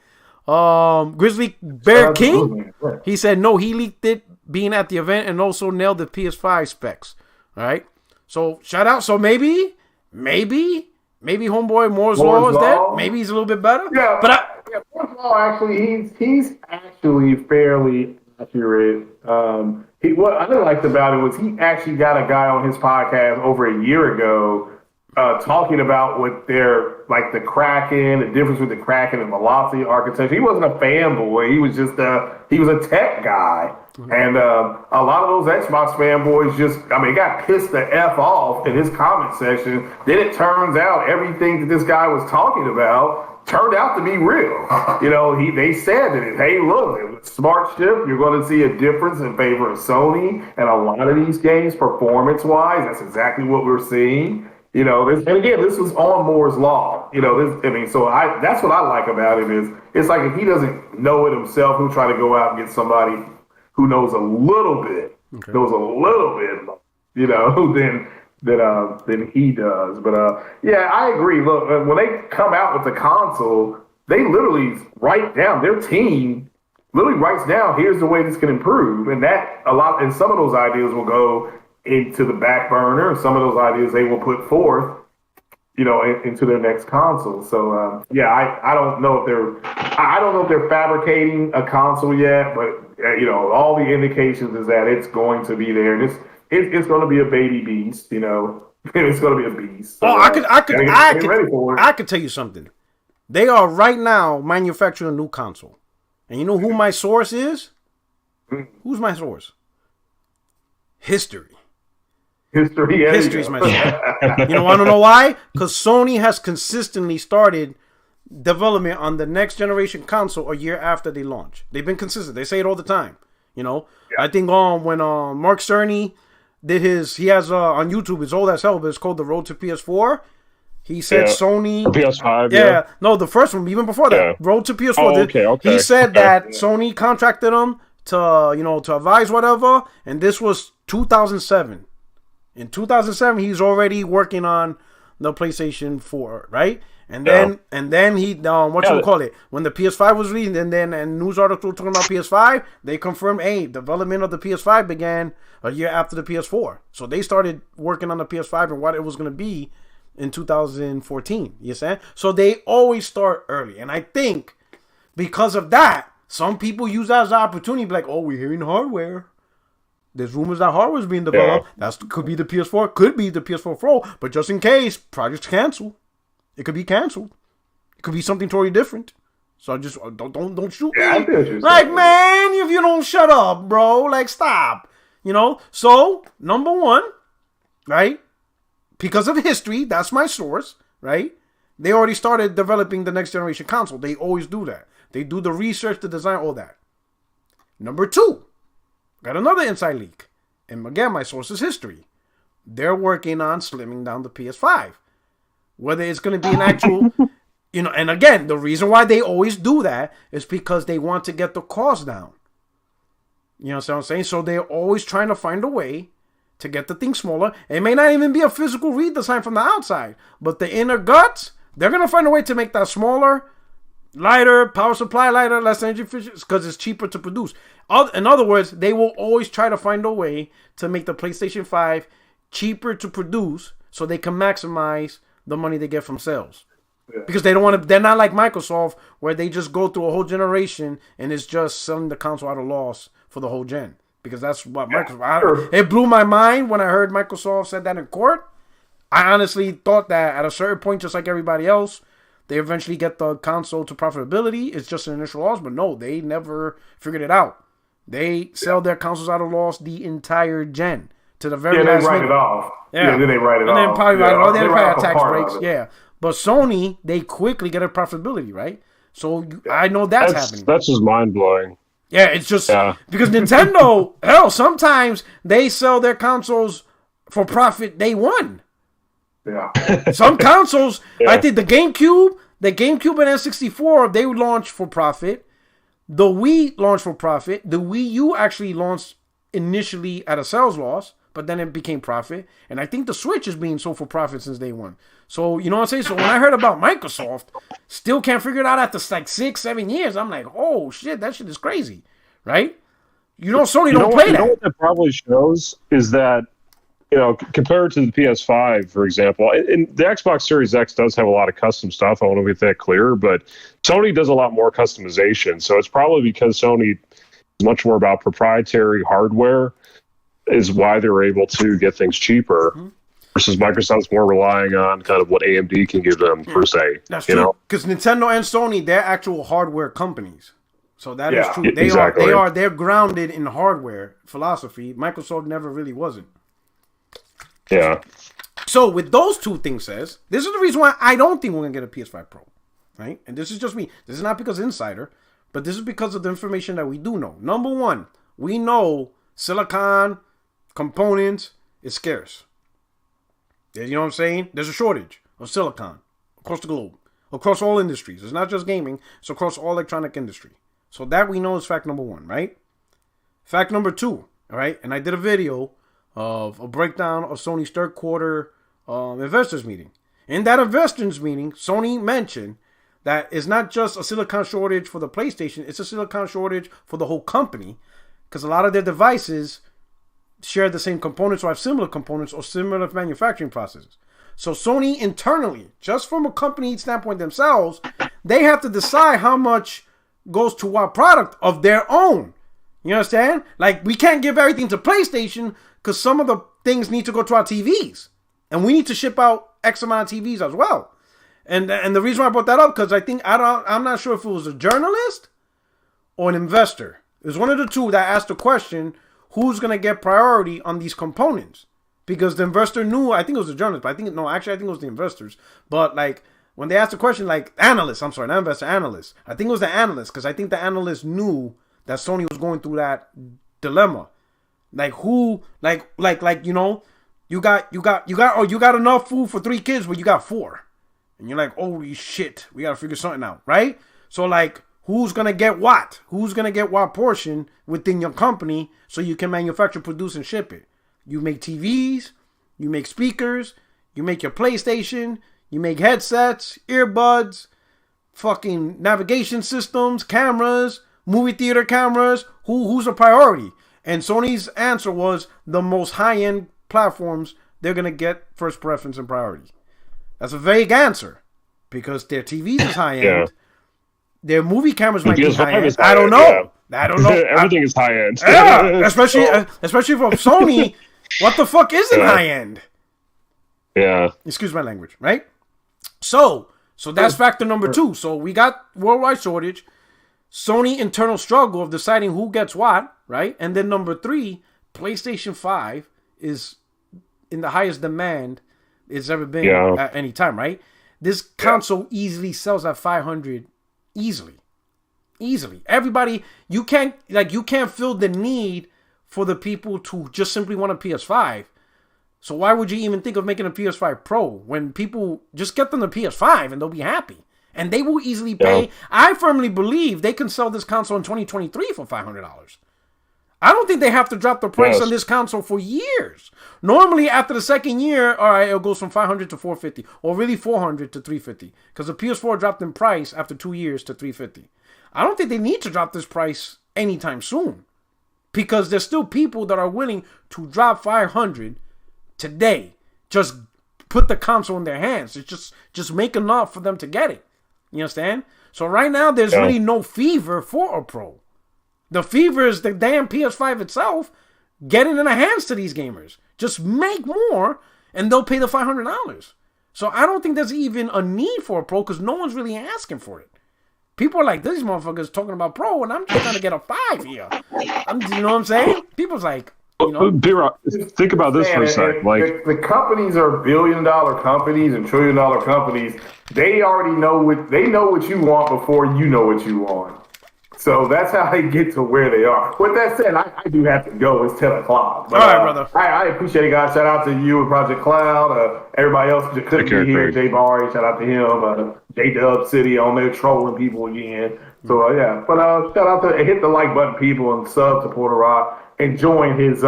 Grizzly Bear King, he said no, he leaked it being at the event and also nailed the PS5 specs. All right, so shout out. So maybe homeboy Moore's Law is dead. Maybe he's a little bit better. Yeah, but Moore's Law actually he's actually fairly accurate. What I really liked about it was he actually got a guy on his podcast over a year ago. Talking about what their the Kraken, the difference with the Kraken and velocity architecture. He wasn't a fanboy. He was just he was a tech guy. Mm-hmm. And a lot of those Xbox fanboys got pissed the F off in his comment section. Then it turns out everything that this guy was talking about turned out to be real. They said that, hey, look, with Smart Shift, you're going to see a difference in favor of Sony and a lot of these games performance-wise. That's exactly what we're seeing. And again, this was on Moore's Law. That's what I like about it is it's like if he doesn't know it himself, he'll try to go out and get somebody who knows a little bit, than he does. But yeah, I agree. Look, when they come out with the console, they literally write down, their team literally writes down, here's the way this can improve, and some of those ideas will go into the back burner, and some of those ideas they will put forth, into their next console. So I don't know if they're fabricating a console yet, but all the indications is that it's going to be there, and it's going to be a baby beast. It's going to be a beast. So, I could tell you something. They are right now manufacturing a new console, and you know who my source is? Who's my source? History. History's my shit. You know, want to know why? Because Sony has consistently started development on the next generation console a year after they launch. They've been consistent. They say it all the time. You know, I think when Mark Cerny did he has on YouTube, it's old as hell, but it's called The Road to PS4. He said Sony... The PS5, No, the first one, even before that. Road to PS4. Oh, okay. He said that Sony contracted him to advise whatever, and this was 2007. In 2007, he's already working on the PlayStation 4, right? And then he when the PS5 was released, and then a news article talking about PS5, they confirmed, hey, development of the PS5 began a year after the PS4. So they started working on the PS5 and what it was going to be in 2014. You understand? So they always start early, and I think because of that, some people use that as an opportunity, like, oh, we're hearing hardware. There's rumors that hardware is being developed. That could be the PS4, could be the PS4 Pro, but just in case, project's canceled. It could be canceled. It could be something totally different. So just don't shoot me. Like, man, if you don't shut up, bro, like, stop. You know. So number one, right? Because of history, that's my source, right? They already started developing the next generation console. They always do that. They do the research, the design, all that. Number two. Got another inside leak. And again, my source is history. They're working on slimming down the PS5. Whether it's going to be an actual, and again, the reason why they always do that is because they want to get the cost down. You know what I'm saying? So they're always trying to find a way to get the thing smaller. It may not even be a physical redesign from the outside, but the inner guts, they're going to find a way to make that smaller, lighter, power supply lighter, less energy efficient, because it's cheaper to produce. In other words, they will always try to find a way to make the PlayStation 5 cheaper to produce so they can maximize the money they get from sales. Because they don't want to, they're not like Microsoft where they just go through a whole generation and it's just selling the console at a loss for the whole gen. Because that's what Microsoft, it blew my mind when I heard Microsoft said that in court. I honestly thought that at a certain point, just like everybody else, they eventually get the console to profitability. It's just an initial loss, but no, they never figured it out. They sell their consoles at a loss the entire gen to the very last. They write it off. Yeah, then they write it off. And then probably write it off. Then they probably have tax breaks. Yeah. But Sony, they quickly get a profitability, right? So I know that's happening. That's just mind blowing. Yeah, it's just because Nintendo, hell, sometimes they sell their consoles for profit day one. Yeah. Some consoles, I think the GameCube and N64, they launched for profit. The Wii launched for profit. The Wii U actually launched initially at a sales loss, but then it became profit. And I think the Switch is being sold for profit since day one. So, you know what I'm saying? So when I heard about Microsoft, still can't figure it out after like 6-7 years, I'm like, oh shit, that shit is crazy, right? Sony don't play that. You know what that probably shows is that, compared to the PS5, for example, and the Xbox Series X does have a lot of custom stuff. I want to make that clear, but Sony does a lot more customization. So it's probably because Sony is much more about proprietary hardware is why they're able to get things cheaper versus Microsoft's more relying on kind of what AMD can give them per se. That's true. Because Nintendo and Sony, they're actual hardware companies. So that is true. They're grounded in hardware philosophy. Microsoft never really wasn't. Yeah. So with those two things says, this is the reason why I don't think we're going to get a PS5 Pro. Right? And this is just me. This is not because insider, but this is because of the information that we do know. Number one, we know silicon components is scarce. You know what I'm saying? There's a shortage of silicon across the globe, across all industries. It's not just gaming. It's across all electronic industry. So that we know is fact number one, right? Fact number two, all right? And I did a video of a breakdown of Sony's third quarter investors meeting. In that investors meeting, Sony mentioned that it's not just a silicon shortage for the PlayStation, it's a silicon shortage for the whole company because a lot of their devices share the same components or have similar components or similar manufacturing processes. So Sony internally, just from a company standpoint themselves, they have to decide how much goes to what product of their own. You understand? Like, we can't give everything to PlayStation because some of the things need to go to our TVs. And we need to ship out X amount of TVs as well. And the reason why I brought that up, because I'm not sure if it was a journalist or an investor. It was one of the two that asked the question, who's gonna get priority on these components, because the investor knew. I think it was the journalist, but I think it was the investors. But like when they asked the question, like analysts, I'm sorry, not investor, analysts. I think it was the analysts, because I think the analysts knew that Sony was going through that dilemma. Like who, like you know, you got enough food for 3 kids, but you got 4, and you're like, holy shit, we gotta figure something out, right? So like, who's gonna get what? Who's gonna get what portion within your company so you can manufacture, produce, and ship it? You make TVs, you make speakers, you make your PlayStation, you make headsets, earbuds, fucking navigation systems, cameras, movie theater cameras. Who's a priority? And Sony's answer was the most high-end platforms, they're going to get first preference and priority. That's a vague answer, because their TVs is high-end. Yeah. Their movie cameras might be high-end. I don't know. Yeah. I don't know. Everything is high-end. Yeah, especially from Sony. What the fuck isn't high-end? Yeah. Excuse my language, right? So that's factor number 2. So we got worldwide shortage, Sony internal struggle of deciding who gets what, right? And then number 3, PlayStation 5 is in the highest demand it's ever been at any time, right? This console easily sells at 500 easily. Everybody, you can't fill the need for the people to just simply want a PS5. So why would you even think of making a PS5 Pro when people just get them the PS5 and they'll be happy? And they will easily pay. Yeah. I firmly believe they can sell this console in 2023 for $500. I don't think they have to drop the price on this console for years. Normally, after the second year, all right, it goes from $500 to $450, or really $400 to $350, because the PS4 dropped in price after 2 years to $350. I don't think they need to drop this price anytime soon, because there's still people that are willing to drop $500 today. Just put the console in their hands. It's just make enough for them to get it. You understand? So right now, there's really no fever for a Pro. The fever is the damn PS5 itself getting in the hands to these gamers. Just make more, and they'll pay the $500. So I don't think there's even a need for a Pro, because no one's really asking for it. People are like, these motherfuckers talking about Pro, and I'm just trying to get a 5 here. You know what I'm saying? People's like, you know. B-Rock, think about this for a sec. Like, the companies are billion-dollar companies and trillion-dollar companies. They already know what you want before you know what you want. So that's how they get to where they are. With that said, I do have to go. It's 10 o'clock. But, all right, brother. I appreciate it, guys. Shout out to you and Project Cloud. Everybody else that couldn't be here. Jay Barry, shout out to him. J-Dub City on there trolling people again. So, yeah. But shout out to hit the like button, people, and sub to Porter Rock and join his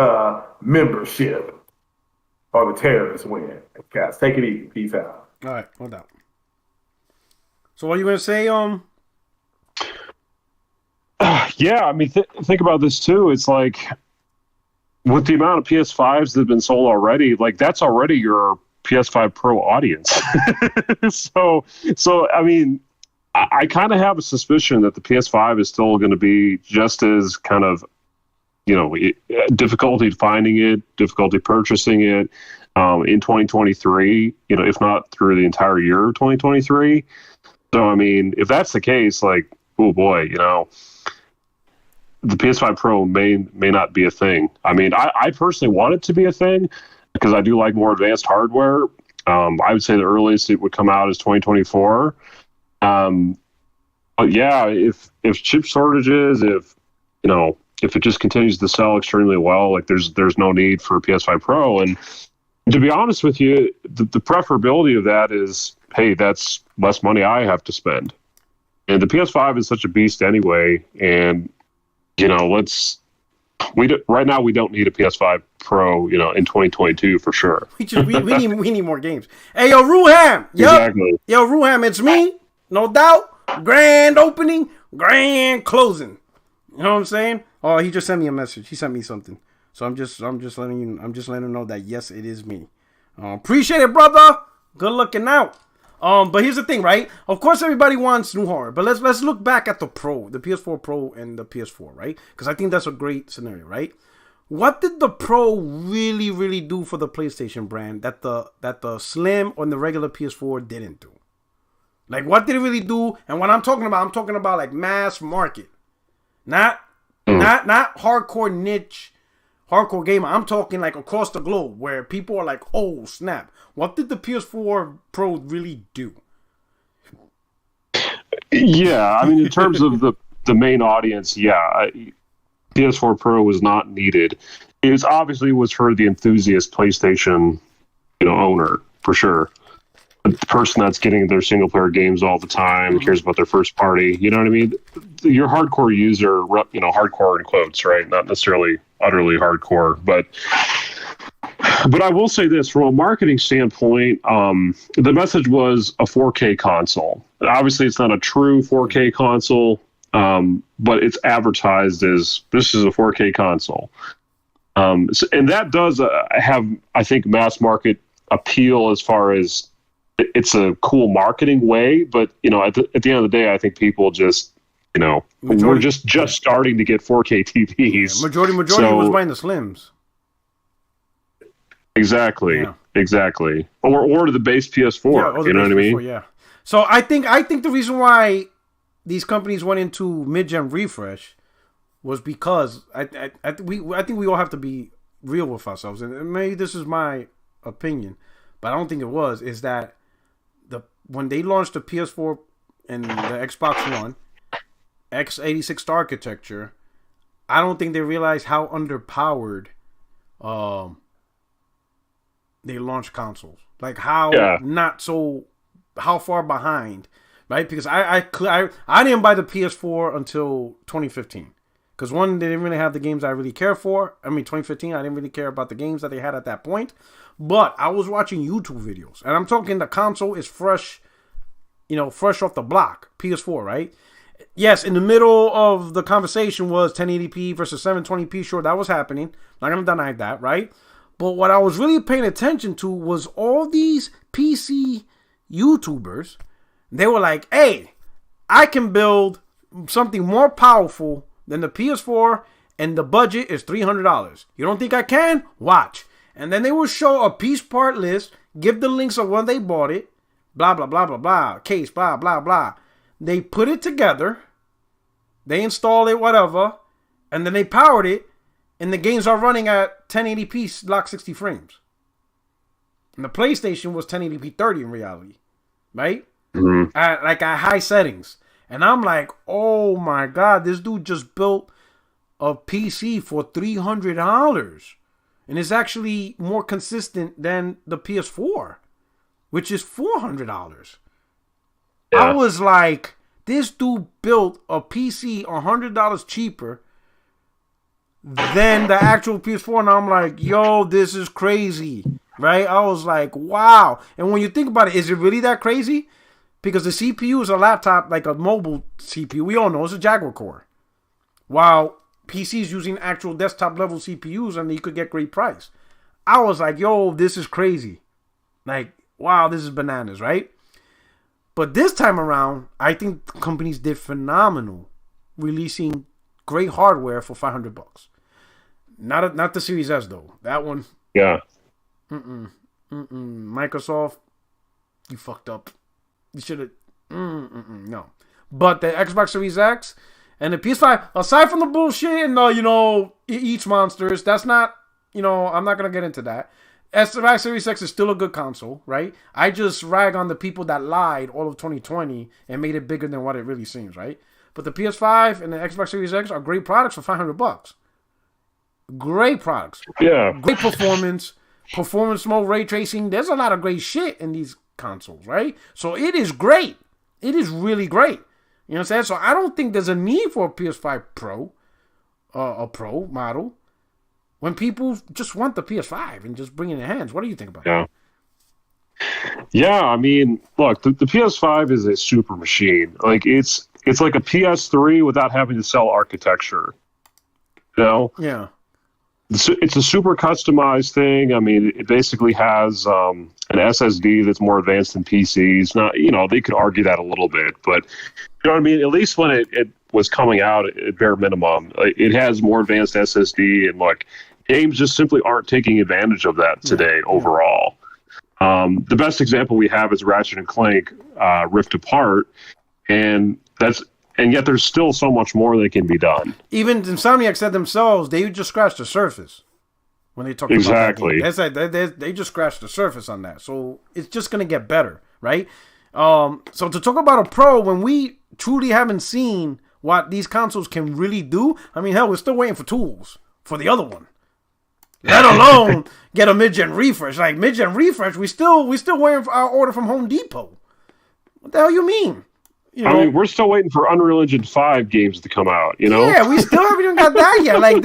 membership, or the terrorists win. Guys, take it easy. Peace out. All right, no doubt. So what are you going to say? Yeah, I mean, think about this too. It's like, with the amount of PS5s that have been sold already, like that's already your PS5 Pro audience. so I mean, I kind of have a suspicion that the PS5 is still going to be just as kind of, you know, difficulty finding it, difficulty purchasing it in 2023, you know, if not through the entire year of 2023. So, I mean, if that's the case, like, oh boy, you know, the PS5 Pro may not be a thing. I mean, I personally want it to be a thing because I do like more advanced hardware. I would say the earliest it would come out is 2024. But yeah, if chip shortages, if it just continues to sell extremely well, like there's no need for a PS5 Pro. And to be honest with you, the preferability of that is, hey, that's less money I have to spend. And the PS5 is such a beast anyway, and you know, right now we don't need a PS5 Pro, you know, in 2022 for sure. we need more games. Hey, yo, Ruham. Yep. Exactly. Yo, Ruham, it's me. No doubt. Grand opening, grand closing. You know what I'm saying? Oh, he just sent me a message. He sent me something. So I'm just letting him know that yes, it is me. Appreciate it, brother. Good looking out. But here's the thing, right? Of course, everybody wants new hardware, but let's look back at the Pro, the PS4 Pro and the PS4, right? Because I think that's a great scenario, right? What did the Pro really, really do for the PlayStation brand that the Slim or the regular PS4 didn't do? Like, what did it really do? And what I'm talking about like mass market, not hardcore niche hardcore gamer. I'm talking like across the globe, where people are like, "Oh snap! What did the PS4 Pro really do?" Yeah, I mean, in terms of the main audience, yeah, PS4 Pro was not needed. It was obviously was for the enthusiast PlayStation, owner for sure. The person that's getting their single player games all the time, cares about their first party. You know what I mean? Your hardcore user, hardcore in quotes, right? Not necessarily utterly hardcore, but I will say this from a marketing standpoint, the message was a 4K console. Obviously, it's not a true 4K console, but it's advertised as this is a 4K console. And that does have, I think, mass market appeal as far as it's a cool marketing way. But, at the end of the day, I think people just, we're just starting to get 4K TVs. Yeah, majority was buying the Slims. Exactly. Or the base PS4. You know what I mean? Yeah. So I think the reason why these companies went into mid-gen refresh was because I think we all have to be real with ourselves, and maybe this is my opinion, but I don't think it was. Is that when they launched the PS4 and the Xbox One x86 architecture, I don't think they realized how underpowered they launched consoles, like how far behind, right? Because I didn't buy the PS4 until 2015. Because one, they didn't really have the games I really care for. 2015, I didn't really care about the games that they had at that point. But I was watching YouTube videos. And I'm talking the console is fresh, fresh off the block. PS4, right? Yes, in the middle of the conversation was 1080p versus 720p. Sure, that was happening. Not going to deny that, right? But what I was really paying attention to was all these PC YouTubers. They were like, hey, I can build something more powerful than the PS4, and the budget is $300. You don't think I can? Watch. And then they will show a piece part list, give the links of when they bought it, blah, blah, blah, blah, blah, case, blah, blah, blah. They put it together, they install it, whatever, and then they powered it, and the games are running at 1080p lock 60 frames. And the PlayStation was 1080p 30 in reality, right? Mm-hmm. At high settings. And I'm like, oh my God, this dude just built a PC for $300. And it's actually more consistent than the PS4, which is $400. Yeah. I was like, this dude built a PC $100 cheaper than the actual PS4. And I'm like, yo, this is crazy, right? I was like, wow. And when you think about it, is it really that crazy? Because the CPU is a laptop, like a mobile CPU. We all know it's a Jaguar core. While PCs using actual desktop level CPUs, and you could get great price. I was like, yo, this is crazy. Like, wow, this is bananas, right? But this time around, I think companies did phenomenal releasing great hardware for $500. Not the Series S, though. That one. Yeah. Microsoft, you fucked up. You should have. No. But the Xbox Series X and the PS5, aside from the bullshit and each monsters, that's not, I'm not gonna get into that. Xbox Series X is still a good console, right? I just rag on the people that lied all of 2020 and made it bigger than what it really seems, right? But the PS5 and the Xbox Series X are great products for $500. Great products. Yeah. Great performance mode, ray tracing. There's a lot of great shit in these consoles, right? So it is great. It is really great. You know what I'm saying? So I don't think there's a need for a PS5 Pro, a Pro model, when people just want the PS5 and just bring it in their hands. What do you think about that? Yeah, I mean, look, the PS5 is a super machine. Like it's like a PS3 without having to sell architecture. Yeah. It's a super customized thing. I mean, it basically has an SSD that's more advanced than PCs. Not, they could argue that a little bit, but you know what I mean? At least when it was coming out at bare minimum, it has more advanced SSD, and games just simply aren't taking advantage of that today overall. The best example we have is Ratchet and Clank Rift Apart, and yet there's still so much more that can be done. Even Insomniac said themselves, they just scratched the surface. when they talk about that game. That's like they just scratched the surface on that. So it's just gonna get better, right? So to talk about a Pro when we truly haven't seen what these consoles can really do, I mean, hell, we're still waiting for tools for the other one. Let alone get a mid-gen refresh. Like mid-gen refresh, we still waiting for our order from Home Depot. What the hell you mean? You know? I mean, we're still waiting for Unreal Engine 5 games to come out, you know? Yeah, we still haven't even got that yet. Like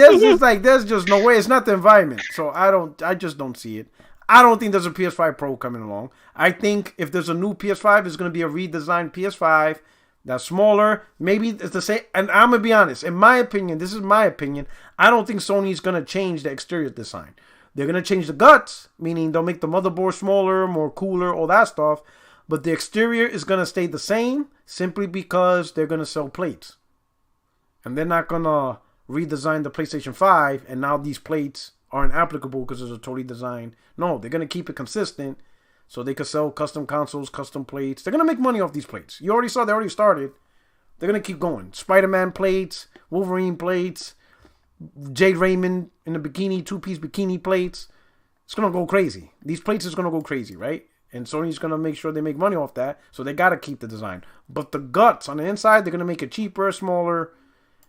there's just no way. It's not the environment. So I just don't see it. I don't think there's a PS5 Pro coming along. I think if there's a new PS5, it's going to be a redesigned PS5 that's smaller. Maybe it's the same. And I'm going to be honest. In my opinion, this is my opinion, I don't think Sony's going to change the exterior design. They're going to change the guts, meaning they'll make the motherboard smaller, more cooler, all that stuff. But the exterior is going to stay the same simply because they're going to sell plates. And they're not going to redesign the PlayStation 5 and now these plates aren't applicable because it's a totally designed. No, they're going to keep it consistent so they can sell custom consoles, custom plates. They're going to make money off these plates. You already saw they already started. They're going to keep going. Spider-Man plates, Wolverine plates, Jade Raymond in the bikini, two-piece bikini plates. It's going to go crazy. These plates is going to go crazy, right? And Sony's going to make sure they make money off that, so they got to keep the design. But the guts on the inside, they're going to make it cheaper, smaller,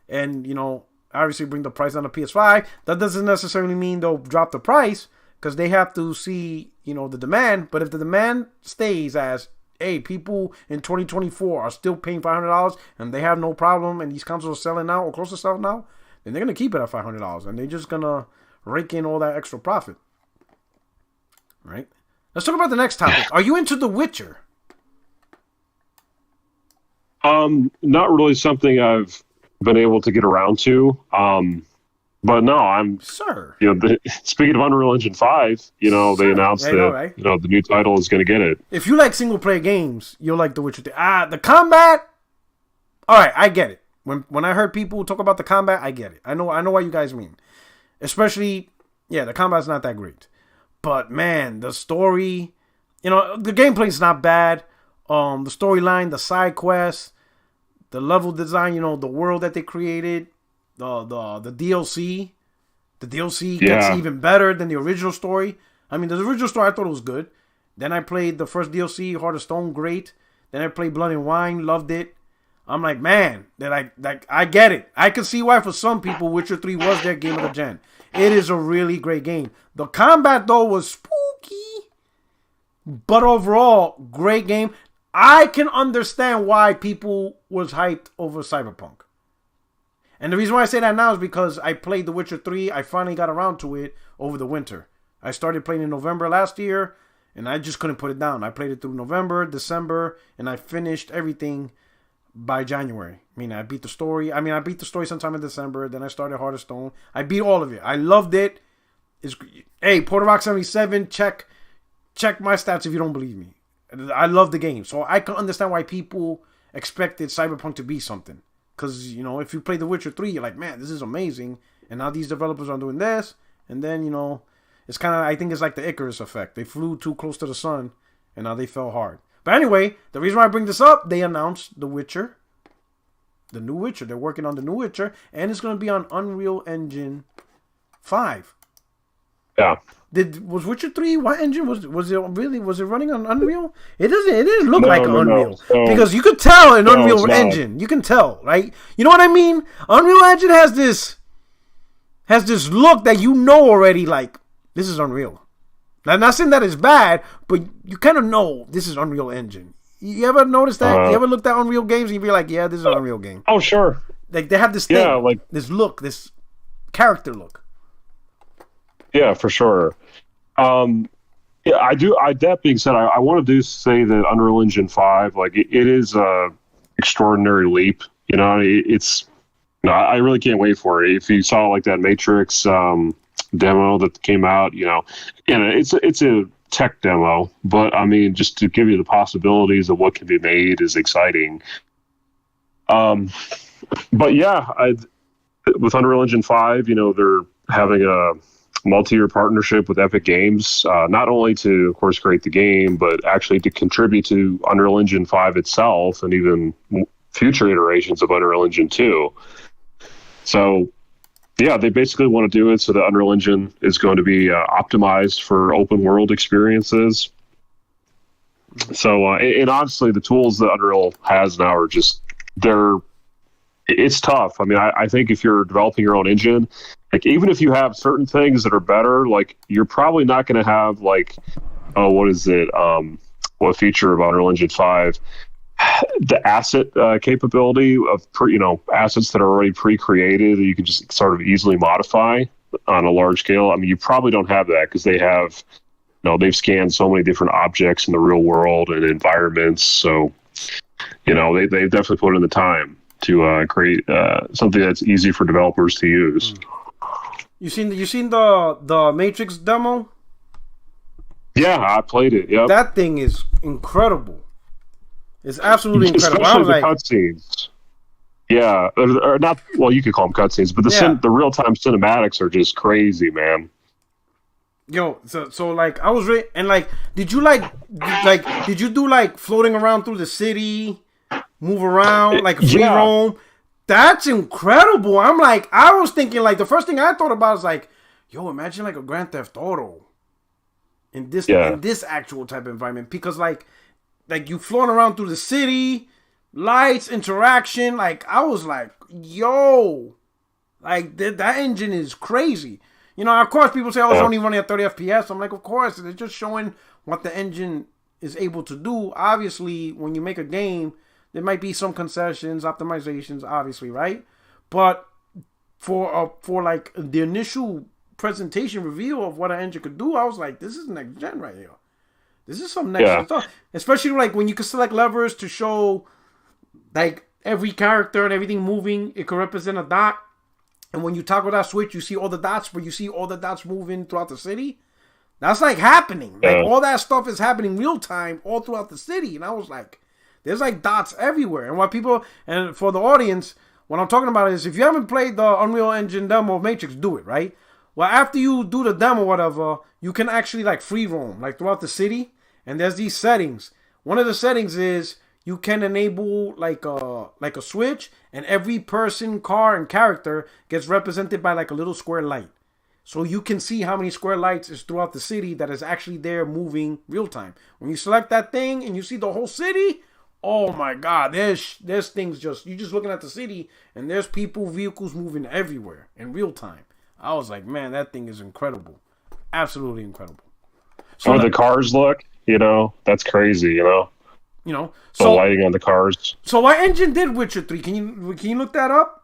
and, you know, obviously bring the price on the PS5. That doesn't necessarily mean they'll drop the price because they have to see, you know, the demand. But if the demand stays as, hey, people in 2024 are still paying $500 and they have no problem and these consoles are selling now or close to selling now, then they're going to keep it at $500 and they're just going to rake in all that extra profit. Right? Let's talk about the next topic. Are you into The Witcher? Not really something I've been able to get around to. But no, I'm. Sir. You know, speaking of Unreal Engine 5, you know, they announced that right? You know the new title is going to get it. If you like single player games, you'll like The Witcher 3. The combat. All right, I get it. When I heard people talk about the combat, I get it. I know what you guys mean. Especially, yeah, the combat's not that great. But man, the story, you know, the gameplay's not bad. The storyline, the side quests, the level design, you know, the world that they created, the DLC. The DLC gets even better than the original story. I mean, the original story I thought was good. Then I played the first DLC, Heart of Stone, great. Then I played Blood and Wine, loved it. I'm like, man, I get it. I can see why for some people Witcher 3 was their game of the gen. It is a really great game. The combat, though, was spooky. But overall, great game. I can understand why people was hyped over Cyberpunk. And the reason why I say that now is because I played The Witcher 3. I finally got around to it over the winter. I started playing in November last year, and I just couldn't put it down. I played it through November, December, and I finished everything by January. I beat the story. I beat the story sometime in December. Then I started Heart of Stone. I beat all of it. I loved it. Hey, Porter77, check my stats if you don't believe me. I love the game. So I can understand why people expected Cyberpunk to be something. Because, you know, if you play The Witcher 3, you're like, man, this is amazing. And now these developers are doing this. And then, you know, it's kind of, I think it's like the Icarus effect. They flew too close to the sun, and now they fell hard. But anyway, the reason why I bring this up, they announced The Witcher. The new Witcher. They're working on the new Witcher. And it's going to be on Unreal Engine 5. Yeah. Was Witcher 3, what engine? Was it running on Unreal? It didn't look like Unreal. No. Because you could tell in Unreal Engine. You can tell, right? You know what I mean? Unreal Engine has this look that you know already, like, this is Unreal. Now, I'm not saying that it's bad, but you kind of know this is Unreal Engine. You ever notice that? You ever looked at Unreal games and you be like, yeah, this is an Unreal game? Oh, sure. Like, they have this thing, like this look, this character look. Yeah, for sure. Yeah, I do. That being said, I want to say that Unreal Engine 5, like, it is a extraordinary leap. You know, I really can't wait for it. If you saw like that Matrix demo that came out, you know, and it's a tech demo, but I mean, just to give you the possibilities of what can be made is exciting. But yeah, with Unreal Engine 5, you know, they're having a multi-year partnership with Epic Games, not only to, of course, create the game, but actually to contribute to Unreal Engine 5 itself and even future iterations of Unreal Engine 2. So, Yeah, they basically want to do it so the Unreal Engine is going to be optimized for open world experiences. So, and honestly, the tools that Unreal has now are just it's tough. I mean, I think if you're developing your own engine, like even if you have certain things that are better, like you're probably not going to have like, oh, what is it? What feature of Unreal Engine 5? The asset capability of assets that are already pre-created that you can just sort of easily modify on a large scale. I mean, you probably don't have that because they've scanned so many different objects in the real world and environments. So, they definitely put in the time to create something that's easy for developers to use. You seen the Matrix demo? Yeah, I played it. Yep. That thing is incredible. It's absolutely incredible. Especially the cutscenes. Yeah, or not. Well, you could call them cutscenes, but the real time cinematics are just crazy, man. Yo, so like I was and like, did you did you do like floating around through the city, move around like a free roam? That's incredible. I was thinking like the first thing I thought about is like, yo, imagine like a Grand Theft Auto in this actual type of environment, because like you floating around through the city, lights, interaction. Like I was like, yo, like that engine is crazy. Of course, people say, oh, it's only running at 30 FPS. I'm like, of course, they're just showing what the engine is able to do. Obviously, when you make a game, there might be some concessions, optimizations, obviously, right? But for like the initial presentation reveal of what an engine could do, I was like, this is next gen right here. This is some next gen stuff. Especially like when you can select levers to show like every character and everything moving, it could represent a dot. And when you toggle that switch, you see all the dots, but you see all the dots moving throughout the city. That's like happening. Like all that stuff is happening real time all throughout the city. And I was like, there's like dots everywhere. And for the audience, what I'm talking about is if you haven't played the Unreal Engine demo of Matrix, do it, right? Well, after you do the demo, whatever, you can actually like free roam, like throughout the city. And there's these settings. One of the settings is you can enable like a switch, and every person, car, and character gets represented by like a little square light. So you can see how many square lights is throughout the city that is actually there moving real time. When you select that thing and you see the whole city, oh my God, there's things you're just looking at the city and there's people, vehicles moving everywhere in real time. I was like, man, that thing is incredible. Absolutely incredible. So the cars look, that's crazy, so the lighting on the cars. So what engine did Witcher 3? Can you look that up?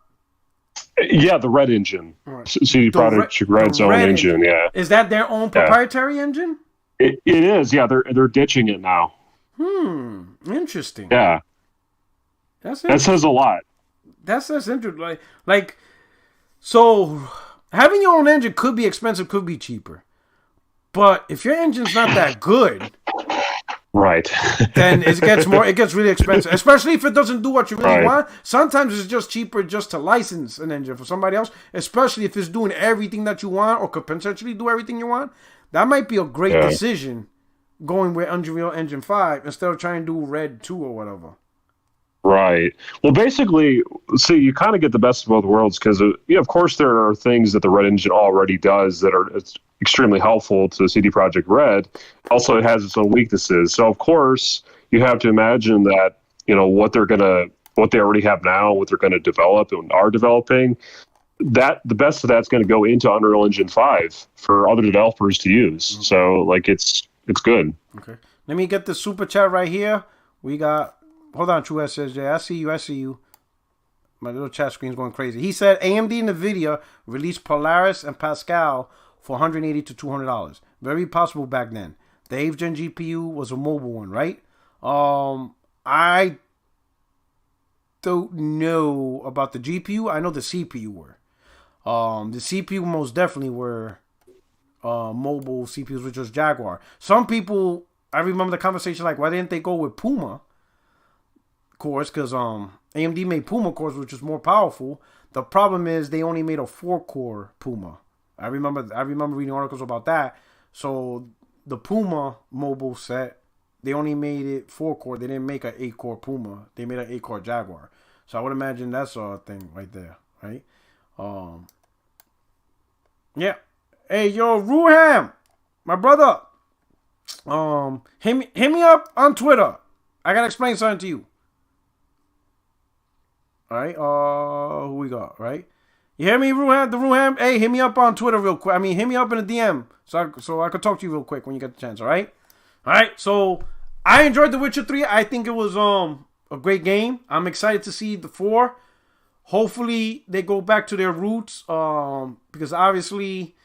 Yeah, the Red engine. Right. CD Projekt Red's own engine. Yeah. Is that their own proprietary engine? It is. Yeah, they're ditching it now. Interesting. Yeah. That says a lot. That's interesting. Like, so having your own engine could be expensive, could be cheaper. But if your engine's not that good, right, then it gets really expensive, especially if it doesn't do what you really want. Sometimes it's just cheaper just to license an engine for somebody else, especially if it's doing everything that you want or could potentially do everything you want. That might be a great decision going with Unreal Engine 5 instead of trying to do Red 2 or whatever. Right. Well, basically, see, you kind of get the best of both worlds because, of course, there are things that the Red engine already does that are extremely helpful to CD Projekt Red. Also, it has its own weaknesses. So, of course, you have to imagine that, what they already have now, what they're going to develop and are developing, that the best of that's going to go into Unreal Engine 5 for other developers to use. Okay. So, like, it's good. Okay. Let me get the super chat right here. We got... Hold on, True SSJ. I see you. My little chat screen's going crazy. He said AMD and NVIDIA released Polaris and Pascal for $180 to $200. Very possible back then. The 8th gen GPU was a mobile one, right? I don't know about the GPU. I know the CPU were. The CPU most definitely were mobile CPUs, which was Jaguar. Some people, I remember the conversation like, why didn't they go with Puma cores? Because AMD made Puma cores, which is more powerful. The problem is they only made a 4-core Puma. I remember reading articles about that. So the Puma mobile set, they only made it 4-core. They didn't make an 8-core Puma. They made an 8-core Jaguar. So I would imagine that's a thing right there, right? Yeah. Hey, yo, Ruham, my brother. Hit me up on Twitter. I gotta explain something to you. All right. Who we got? Right. You hear me, Ruham? The Ruham. Hey, hit me up on Twitter real quick. I mean, hit me up in a DM so I could talk to you real quick when you get the chance. All right. All right. So I enjoyed The Witcher 3. I think it was a great game. I'm excited to see the 4. Hopefully they go back to their roots. Because obviously,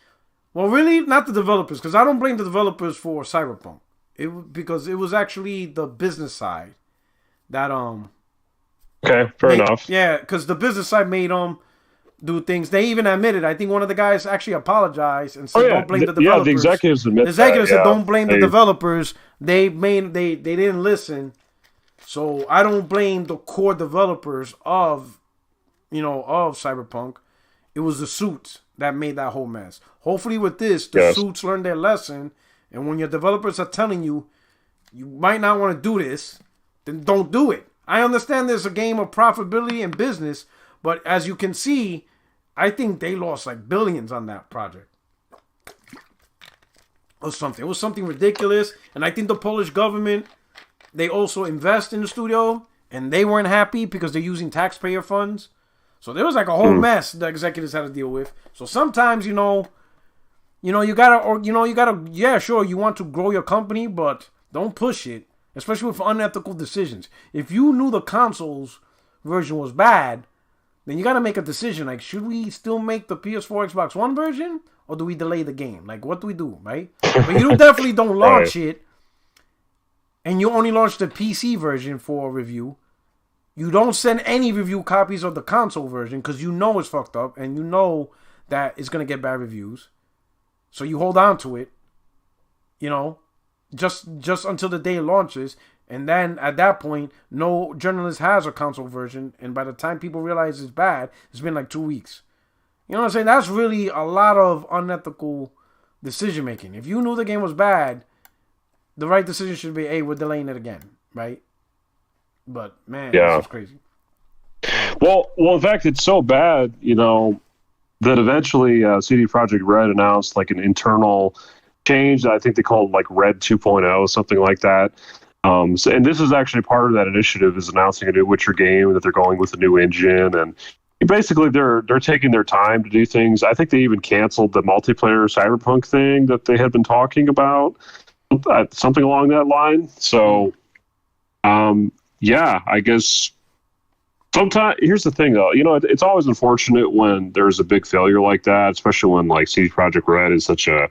well, really not the developers, because I don't blame the developers for Cyberpunk. Because it was actually the business side that Okay, fair enough. Yeah, because the business side made them do things. They even admitted. I think one of the guys actually apologized and said, "Don't blame the developers." Yeah, the executives admit the executives that, said, "Don't blame the developers. They didn't listen." So I don't blame the core developers of Cyberpunk. It was the suits that made that whole mess. Hopefully, with this, the suits learned their lesson. And when your developers are telling you, you might not want to do this, then don't do it. I understand there's a game of profitability and business, but as you can see, I think they lost like billions on that project. It was something ridiculous. And I think the Polish government, they also invest in the studio, and they weren't happy because they're using taxpayer funds. So there was like a whole mess the executives had to deal with. So sometimes, you gotta, yeah, sure, you want to grow your company, but don't push it, especially with unethical decisions. If you knew the console's version was bad, then you gotta make a decision. Like, should we still make the PS4, Xbox One version, or do we delay the game? Like, what do we do, right? But you definitely don't launch it, and you only launch the PC version for review. You don't send any review copies of the console version because you know it's fucked up, and you know that it's gonna get bad reviews. So you hold on to it, just until the day it launches. And then at that point, no journalist has a console version. And by the time people realize it's bad, it's been like 2 weeks. You know what I'm saying? That's really a lot of unethical decision making. If you knew the game was bad, the right decision should be, hey, we're delaying it again, right? But, man, this is crazy. Well, in fact, it's so bad, that eventually CD Projekt Red announced like an internal change that I think they called like Red 2.0, something like that. And this is actually part of that initiative, is announcing a new Witcher game, that they're going with a new engine, and basically they're taking their time to do things. I think they even canceled the multiplayer Cyberpunk thing that they had been talking about, something along that line. So, I guess. Sometimes, here's the thing, though. It's always unfortunate when there's a big failure like that, especially when like CD Projekt Red is such a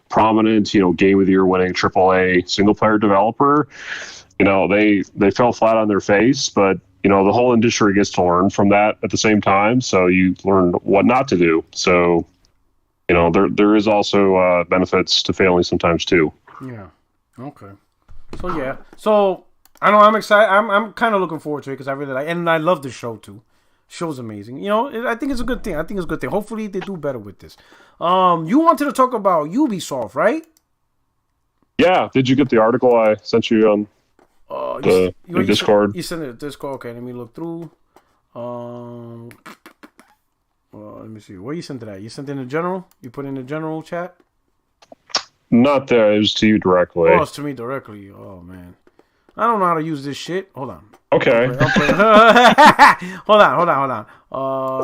prominent, Game of the Year winning AAA single player developer. They fell flat on their face, but the whole industry gets to learn from that at the same time. So you learn what not to do. So there is also benefits to failing sometimes too. Yeah. Okay. So. I know I'm excited. I'm kind of looking forward to it because I really like, and I love the show too. Show's amazing. I think it's a good thing. Hopefully they do better with this. You wanted to talk about Ubisoft, right? Yeah. Did you get the article I sent you on the Discord? You sent it to Discord. Okay, let me look through. Let me see. Where you sent it at? You sent it in the general? You put it in the general chat? Not there. It was to you directly. Oh, it's to me directly. Oh man. I don't know how to use this shit. Hold on. Okay. Hold on.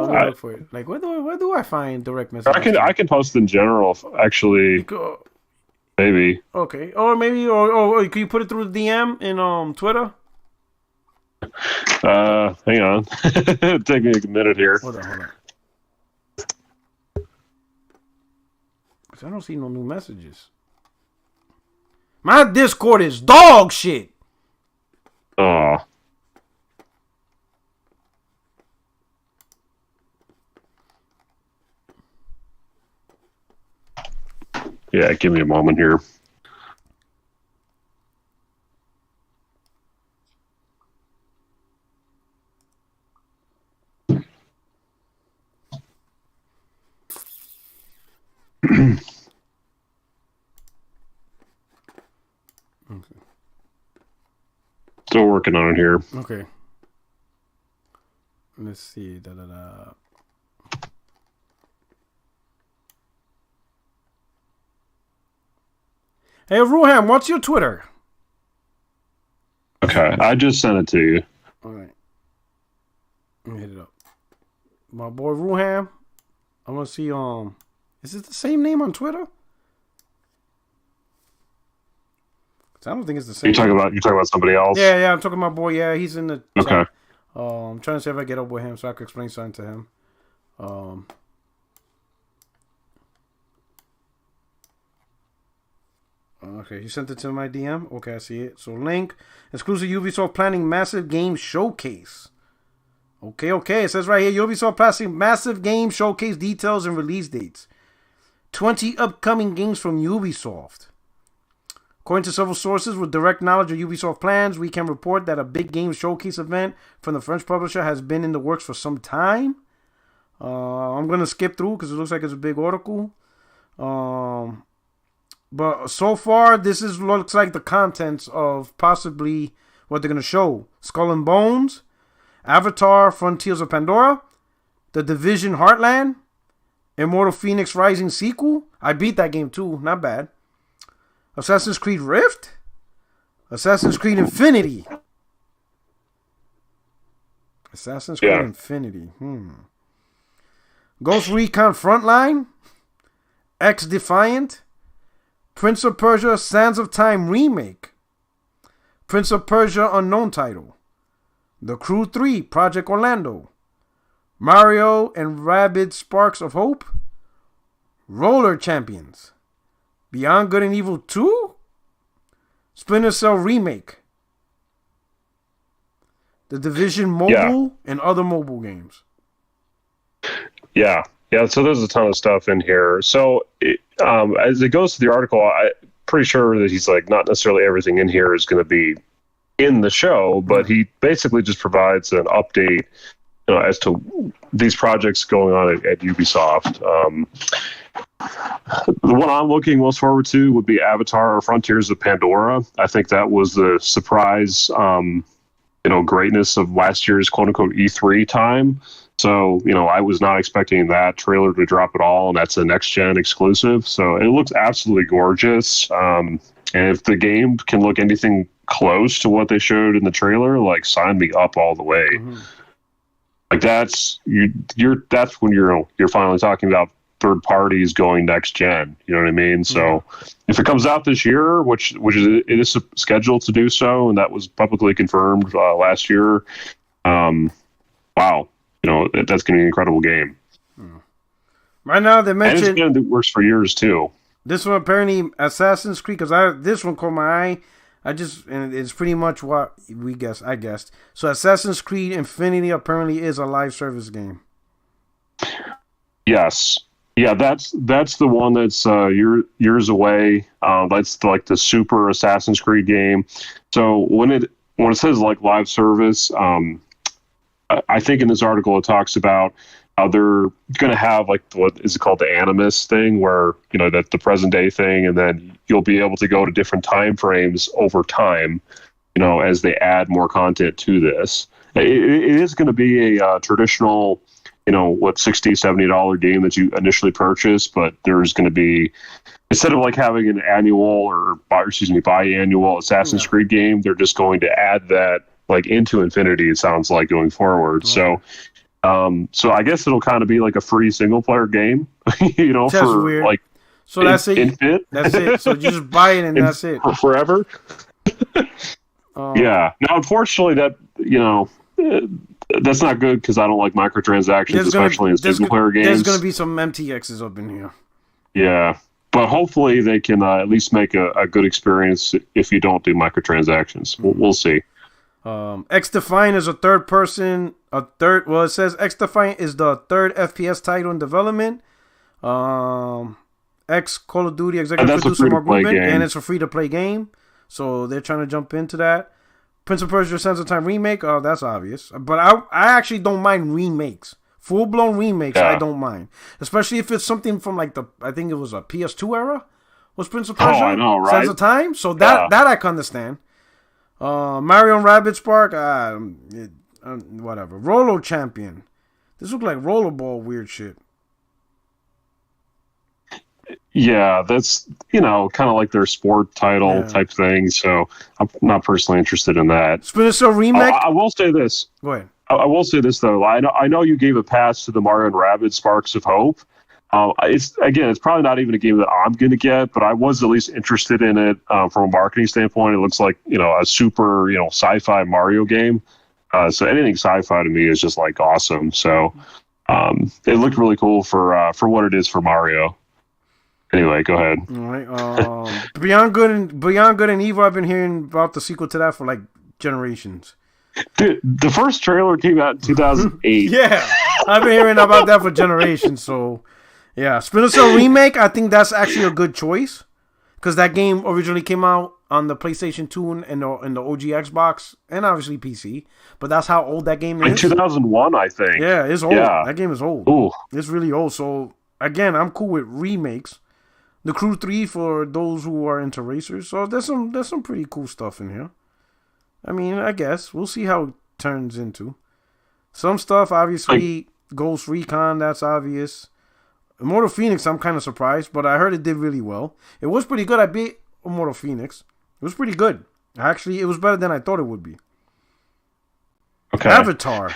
Let me look for it. Like, where do I find direct messages? I can post in general, actually. Maybe. Okay. Or maybe, or can you put it through the DM in Twitter? Hang on. Take me a minute here. Hold on. Because I don't see no new messages. My Discord is dog shit. Oh. Yeah, give me a moment here. Still working on it here. Okay. Let's see. Hey, Ruham, what's your Twitter? Okay, I just sent it to you. All right. Let me hit it up. My boy Ruham. I want to see, is it the same name on Twitter? I don't think it's the same. You talking about somebody else? Yeah, I'm talking about my boy. Yeah, he's in the okay. chat. I'm trying to see if I get up with him so I can explain something to him. Okay, he sent it to my DM. Okay, I see it. So link, exclusive Ubisoft planning massive game showcase. Okay. It says right here, Ubisoft planning massive game showcase details and release dates. 20 upcoming games from Ubisoft. According to several sources with direct knowledge of Ubisoft plans, we can report that a big game showcase event from the French publisher has been in the works for some time. I'm going to skip through because it looks like it's a big article. But so far, looks like the contents of possibly what they're going to show. Skull and Bones, Avatar, Frontiers of Pandora, The Division Heartland, Immortal Phoenix Rising sequel. I beat that game too, not bad. Assassin's Creed Rift, Assassin's Creed Infinity. Assassin's Creed Infinity. Ghost Recon Frontline, X Defiant, Prince of Persia Sands of Time Remake, Prince of Persia Unknown Title, The Crew 3 Project Orlando, Mario and Rabbids Sparks of Hope, Roller Champions, Beyond Good and Evil 2, Splinter Cell Remake, The Division Mobile, and other mobile games. Yeah, so there's a ton of stuff in here. So as it goes to the article, I'm pretty sure that he's like, not necessarily everything in here is going to be in the show, but he basically just provides an update as to these projects going on at Ubisoft. The one I'm looking most forward to would be Avatar or Frontiers of Pandora. I think that was the surprise, greatness of last year's quote-unquote E3 time. So, I was not expecting that trailer to drop at all, and that's a next-gen exclusive. So it looks absolutely gorgeous. And if the game can look anything close to what they showed in the trailer, like, sign me up all the way. Mm-hmm. Like, that's when you're finally talking about third parties going next gen. You know what I mean? So if it comes out this year, which it is scheduled to do so, and that was publicly confirmed last year, wow. That's going to be an incredible game. Right now, they mentioned... And it's a game that works for years, too. This one, apparently, Assassin's Creed, because this one caught my eye. And it's pretty much what I guessed. So Assassin's Creed Infinity apparently is a live service game. Yes. Yeah, that's the one that's years away. That's like the super Assassin's Creed game. So when it says like live service, I think in this article it talks about how they're going to have like what is it called, the Animus thing, where that the present day thing, and then you'll be able to go to different time frames over time, as they add more content to this. It is going to be a traditional, $60-$70 game that you initially purchase, but there's going to be, instead of like having an annual or biannual Assassin's Creed game, they're just going to add that like into Infinity, it sounds like, going forward. So I guess it'll kind of be like a free single player game, that's for weird. like, so that's it. Infinite. That's it. So you just buy it and that's it. Forever. Yeah. Now, unfortunately, that, that's not good because I don't like microtransactions, especially in single player games. There's going to be some MTXs up in here. Yeah. But hopefully they can at least make a good experience if you don't do microtransactions. We'll see. X Defiant is it says X Defiant is the third FPS title in development. X Call of Duty executive producer Mark Rubin, and it's a free-to-play game. So they're trying to jump into that. Prince of Persia Sands of Time remake, that's obvious. But I actually don't mind remakes. Full-blown remakes, I don't mind. Especially if it's something from like I think it was a PS2 era, was Prince of Persia. Oh, I know, right? Sands of Time. So that I can understand. Mario and Rabbids Spark, whatever. Rolo Champion. This looks like rollerball weird shit. Yeah, that's, kind of like their sport title type thing. So I'm not personally interested in that. Splinter Cell remake. I will say this. Go ahead. I will say this though. I know you gave a pass to the Mario and Rabbids Sparks of Hope. It's probably not even a game that I'm going to get, but I was at least interested in it from a marketing standpoint. It looks like a super sci-fi Mario game. So anything sci-fi to me is just like awesome. So it looked really cool for what it is for Mario. Anyway, go ahead. All right. Beyond Good and Evil, I've been hearing about the sequel to that for like generations. Dude, the first trailer came out in 2008. Yeah, I've been hearing about that for generations. So, yeah, Splinter Cell remake. I think that's actually a good choice because that game originally came out on the PlayStation 2 and the OG Xbox and obviously PC. But that's how old that game is. In 2001, I think. Yeah, it's old. Yeah. That game is old. Ooh. It's really old. So again, I'm cool with remakes. The Crew 3 for those who are into racers. So there's some pretty cool stuff in here. I mean, I guess we'll see how it turns into. Some stuff, obviously, Ghost Recon, that's obvious. Immortal Phoenix, I'm kind of surprised, but I heard it did really well. It was pretty good. I beat Immortal Phoenix. It was pretty good. Actually, it was better than I thought it would be. Okay. Avatar.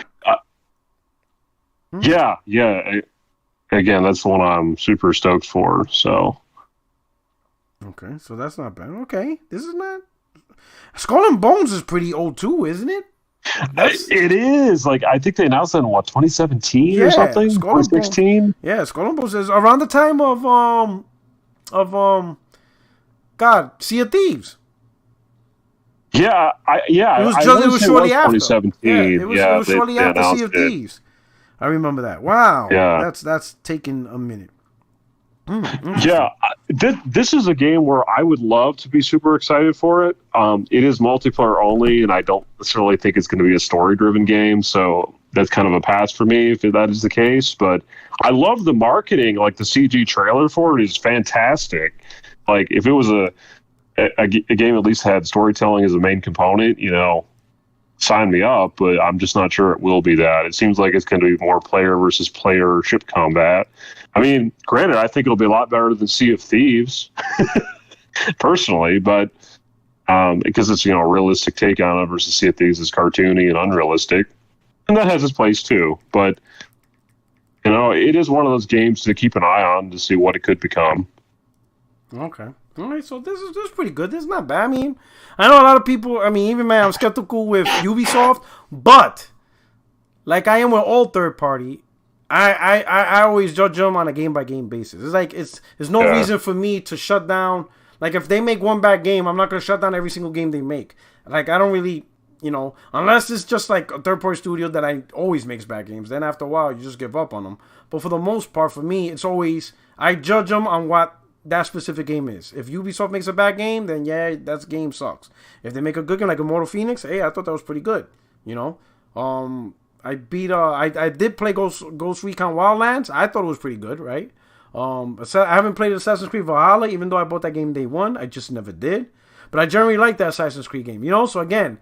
Yeah. Again, that's the one I'm super stoked for. So. Okay, so that's not bad. Okay, this is not. Skull and Bones is pretty old too, isn't it? It is. Like, I think they announced it in 2017 or something? 2016? Yeah, Skull and Bones is around the time of Sea of Thieves. Yeah, It was shortly after. 2017. Yeah, it was shortly after Sea of Thieves. I remember that. Wow. Yeah. That's taking a minute. Yeah, this is a game where I would love to be super excited for it. It is multiplayer only, and I don't necessarily think it's going to be a story-driven game, so that's kind of a pass for me if that is the case. But I love the marketing. Like, the CG trailer for it is fantastic. Like, if it was a game at least had storytelling as a main component, sign me up, but I'm just not sure it will be that. It seems like it's going to be more player versus player ship combat. I mean, granted, I think it'll be a lot better than Sea of Thieves, personally, but because it's a realistic take on it versus Sea of Thieves is cartoony and unrealistic, and that has its place too. But it is one of those games to keep an eye on to see what it could become. Okay. All right, so this is pretty good. This is not bad. I mean, I know a lot of people. I mean, even I'm skeptical with Ubisoft, but like I am with all third party, I always judge them on a game by game basis. It's like there's no reason for me to shut down. Like if they make one bad game, I'm not gonna shut down every single game they make. Like I don't really, unless it's just like a third party studio that I always makes bad games. Then after a while, you just give up on them. But for the most part, for me, it's always I judge them on what that specific game is. If Ubisoft makes a bad game, then that game sucks. If they make a good game like Immortal Phoenix, hey, I thought that was pretty good. I did play Ghost Recon Wildlands. I thought it was pretty good, right? I haven't played Assassin's Creed Valhalla, even though I bought that game day one. I just never did. But I generally like that Assassin's Creed game, So again,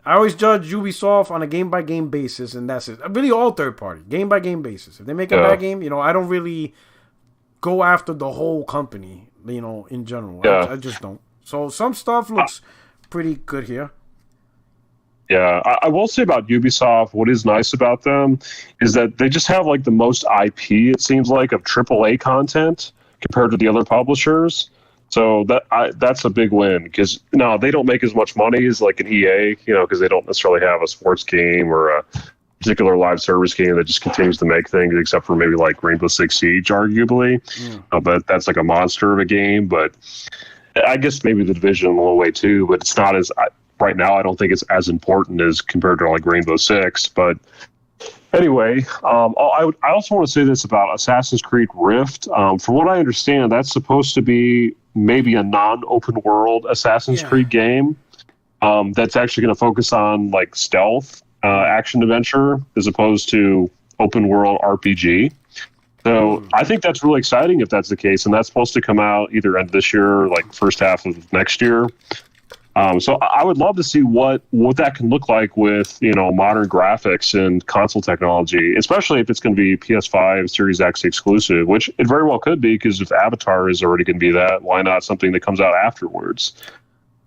I always judge Ubisoft on a game by game basis, and that's it. Really, all third party, game by game basis. If they make a bad game, I don't really go after the whole company, in general. I just don't. So some stuff looks pretty good here. Yeah, I will say about Ubisoft, what is nice about them is that they just have like the most IP, it seems like, of AAA content compared to the other publishers. So that's a big win because they don't make as much money as like an EA, because they don't necessarily have a sports game or a particular live service game that just continues to make things, except for maybe like Rainbow Six Siege, arguably. But that's like a monster of a game. But I guess maybe the Division in a little way too. But it's not as right now. I don't think it's as important as compared to like Rainbow Six. But anyway, I also want to say this about Assassin's Creed Rift. From what I understand, that's supposed to be maybe a non-open world Assassin's Creed game that's actually going to focus on like stealth. Action adventure as opposed to open world RPG. So I think that's really exciting if that's the case, and that's supposed to come out either end of this year or like first half of next year. So I would love to see what that can look like with, you know, modern graphics and console technology, especially if it's going to be PS5 Series X exclusive, which it very well could be, because if Avatar is already going to be that, why not something that comes out afterwards?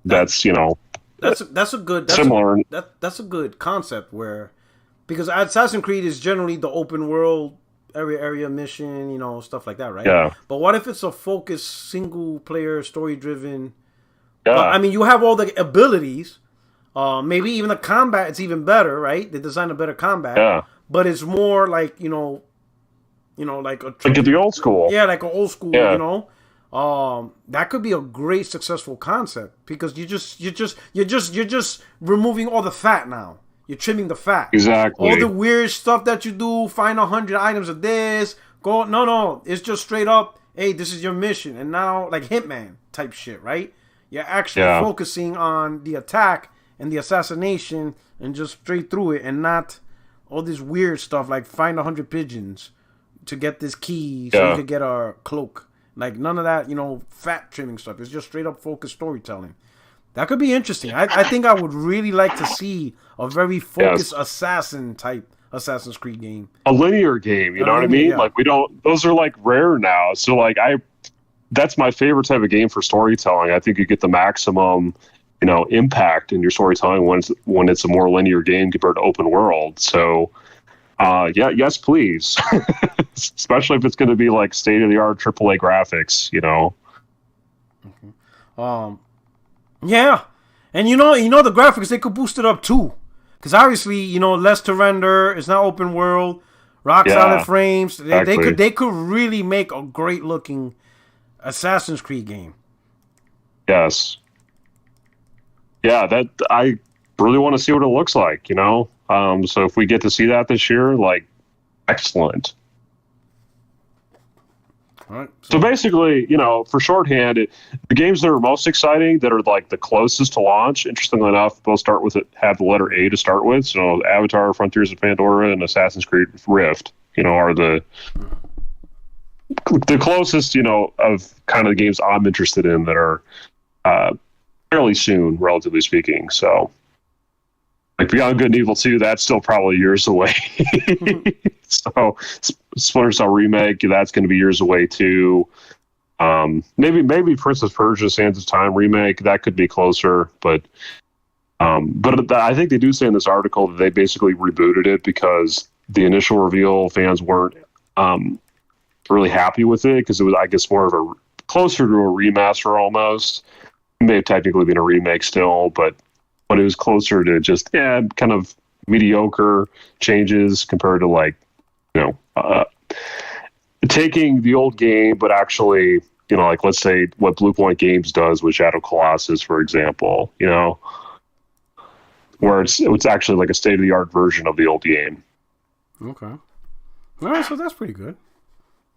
That's, you know, that's a good similar. That's a good concept, where because Assassin's Creed is generally the open world area mission, you know, stuff like that, right? Yeah. But what if it's a focused single player story driven? Yeah. I mean, you have all the abilities. Maybe even the combat, it's even better, right? They design a better combat. Yeah. But it's more like, you know, like like the old school. Yeah, like an old school, Yeah. you know. That could be a great successful concept, because you're just removing all the fat now. You're trimming the fat. Exactly. All the weird stuff that you do, find 100 items of this, go. No. It's just straight up, hey, this is your mission. And now, like Hitman type shit, right? You're actually focusing on the attack and the assassination and just straight through it, and not all this weird stuff like find 100 pigeons to get this key so you could get a cloak. Like, none of that, you know, fat trimming stuff. It's just straight up focused storytelling. That could be interesting. I think I would really like to see a very focused assassin type Assassin's Creed game. A linear game, you know what I mean? Yeah. Like, those are like rare now. So like that's my favorite type of game for storytelling. I think you get the maximum, you know, impact in your storytelling when it's a more linear game compared to open world. So, yes, please. Especially if it's going to be like state of the art AAA graphics, you know. Yeah, and you know the graphics, they could boost it up too, because obviously, you know, less to render. It's not open world, rock solid frames. They could really make a great looking Assassin's Creed game. Yes. Yeah, that I really want to see what it looks like, you know? So if we get to see that this year, like, excellent. All right. So basically, you know, for shorthand, the games that are most exciting, that are like the closest to launch, interestingly enough, both have the letter A to start with. So Avatar, Frontiers of Pandora, and Assassin's Creed Rift, you know, are the closest, you know, of kind of the games I'm interested in that are fairly soon, relatively speaking. So, like Beyond Good and Evil 2, that's still probably years away. So, Splinter Cell Remake, that's going to be years away too. Maybe Prince of Persia: Sands of Time Remake, that could be closer, but I think they do say in this article that they basically rebooted it because the initial reveal, fans weren't really happy with it, because it was, I guess, more of a closer to a remaster almost. It may have technically been a remake still, but it was closer to just kind of mediocre changes compared to, like, you know, taking the old game, but actually, you know, like, let's say what Blue Point Games does with Shadow Colossus, for example, you know, where it's actually like a state of the art version of the old game. Okay. All right, so that's pretty good.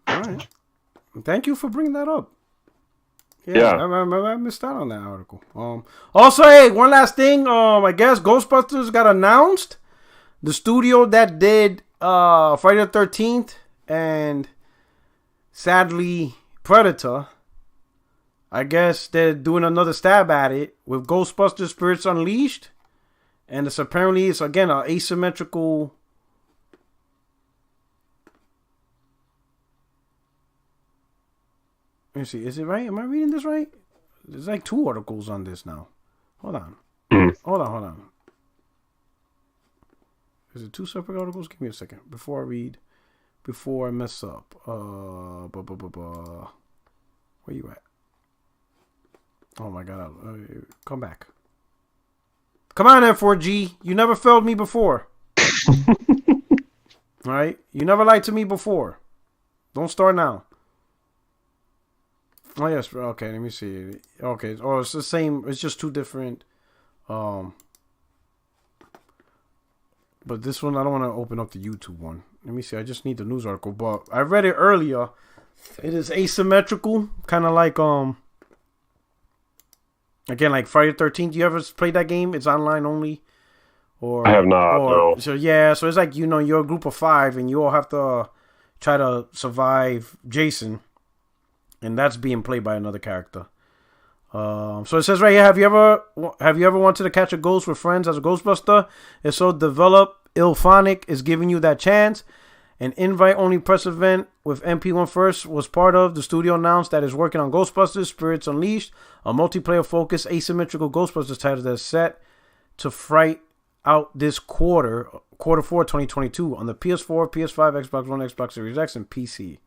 All right. Thank you for bringing that up. Yeah. I missed out on that article. Also, hey, one last thing. I guess Ghostbusters got announced. The studio that did Friday the 13th and sadly Predator, I guess they're doing another stab at it with Ghostbusters Spirits Unleashed. And it's again an asymmetrical. Let me see. Is it right? Am I reading this right? There's like 2 articles on this now. Hold on. Hold on. Is it 2 separate articles? Give me a second before I mess up. Where you at? Oh my god! Come back. Come on, F4G. You never failed me before. All right? You never lied to me before. Don't start now. Oh, yes. Okay, let me see. Okay. Oh, it's the same. It's just 2 different. But this one, I don't want to open up the YouTube one. Let me see. I just need the news article. But I read it earlier. It is asymmetrical. Kind of like, again, like Friday the 13th. You ever played that game? It's online only. Or I have not, no. So, yeah. So, it's like, you know, you're a group of 5 and you all have to try to survive Jason. And that's being played by another character. So it says right here, have you ever wanted to catch a ghost with friends as a Ghostbuster? If so, develop Ilphonic is giving you that chance. An invite-only press event with MP1 First was part of. The studio announced that it's working on Ghostbusters Spirits Unleashed, a multiplayer-focused asymmetrical Ghostbusters title that's set to fright out this quarter 4 2022 on the PS4, PS5, Xbox One, Xbox Series X, and PC.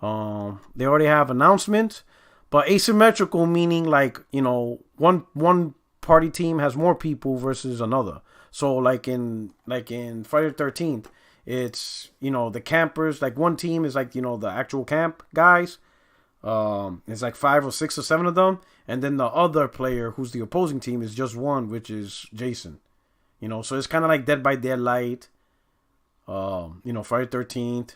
They already have announcements. But asymmetrical meaning like, one party team has more people versus another. So like in Friday the 13th, it's, the campers, like one team is like, the actual camp guys. It's like 5 or 6 or 7 of them. And then the other player who's the opposing team is just one, which is Jason. So it's kind of like Dead by Daylight, Friday the 13th,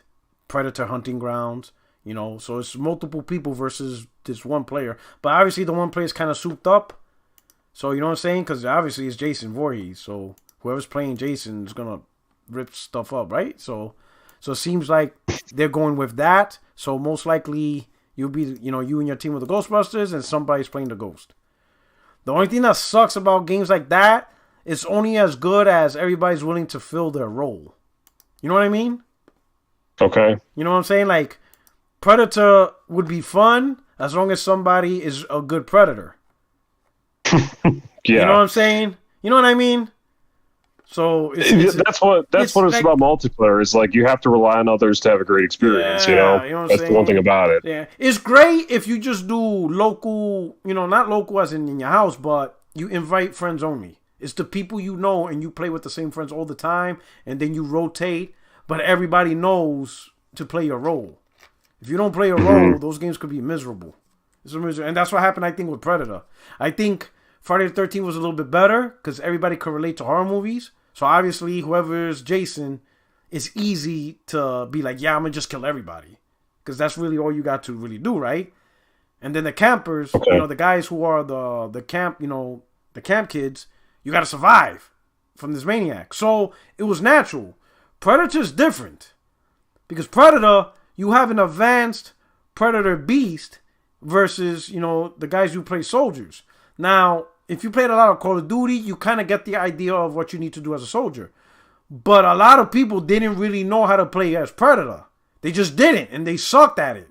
Predator Hunting Grounds. So it's multiple people versus this one player. But obviously the one player is kind of souped up. So you know what I'm saying? Because obviously it's Jason Voorhees. So whoever's playing Jason is going to rip stuff up, right? So it seems like they're going with that. So most likely you'll be, you and your team with the Ghostbusters and somebody's playing the Ghost. The only thing that sucks about games like that, it's only as good as everybody's willing to fill their role. You know what I mean? Okay. You know what I'm saying? Like, Predator would be fun as long as somebody is a good Predator. Yeah. You know what I'm saying? You know what I mean? So that's what it's like, about multiplayer. Is like you have to rely on others to have a great experience. You know what that's I'm the one thing about it. Yeah, it's great if you just do local. Not local as in your house, but you invite friends only. It's the people and you play with the same friends all the time, and then you rotate. But everybody knows to play your role. If you don't play a role, those games could be miserable. And that's what happened, I think, with Predator. I think Friday the 13th was a little bit better because everybody could relate to horror movies. So obviously, whoever's Jason, it's easy to be like, yeah, I'm going to just kill everybody. Because that's really all you got to really do, right? And then the campers, the guys who are the camp, the camp kids, you got to survive from this maniac. So it was natural. Predator's different. Because Predator, you have an advanced Predator beast versus, the guys who play soldiers. Now, if you played a lot of Call of Duty, you kind of get the idea of what you need to do as a soldier. But a lot of people didn't really know how to play as Predator. They just didn't, and they sucked at it.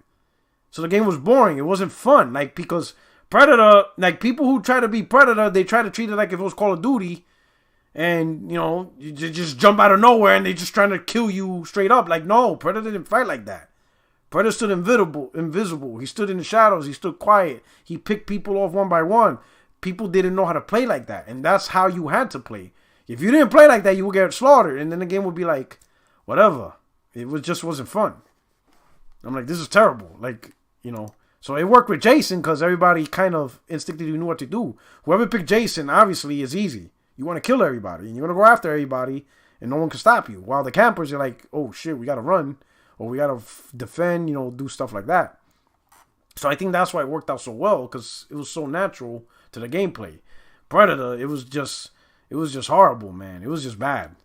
So the game was boring. It wasn't fun. Because Predator, people who try to be Predator, they try to treat it like if it was Call of Duty. And, you just jump out of nowhere and they just trying to kill you straight up. No, Predator didn't fight like that. Predator stood invisible. He stood in the shadows. He stood quiet. He picked people off one by one. People didn't know how to play like that. And that's how you had to play. If you didn't play like that, you would get slaughtered. And then the game would be like, whatever. It just wasn't fun. I'm like, this is terrible. So it worked with Jason because everybody kind of instinctively knew what to do. Whoever picked Jason, obviously, is easy. You want to kill everybody. And you're going to go after everybody. And no one can stop you. While the campers are like, oh, shit, we got to run. Or we got to defend, do stuff like that. So I think that's why it worked out so well. Because it was so natural to the gameplay. Predator, it was just horrible, man. It was just bad.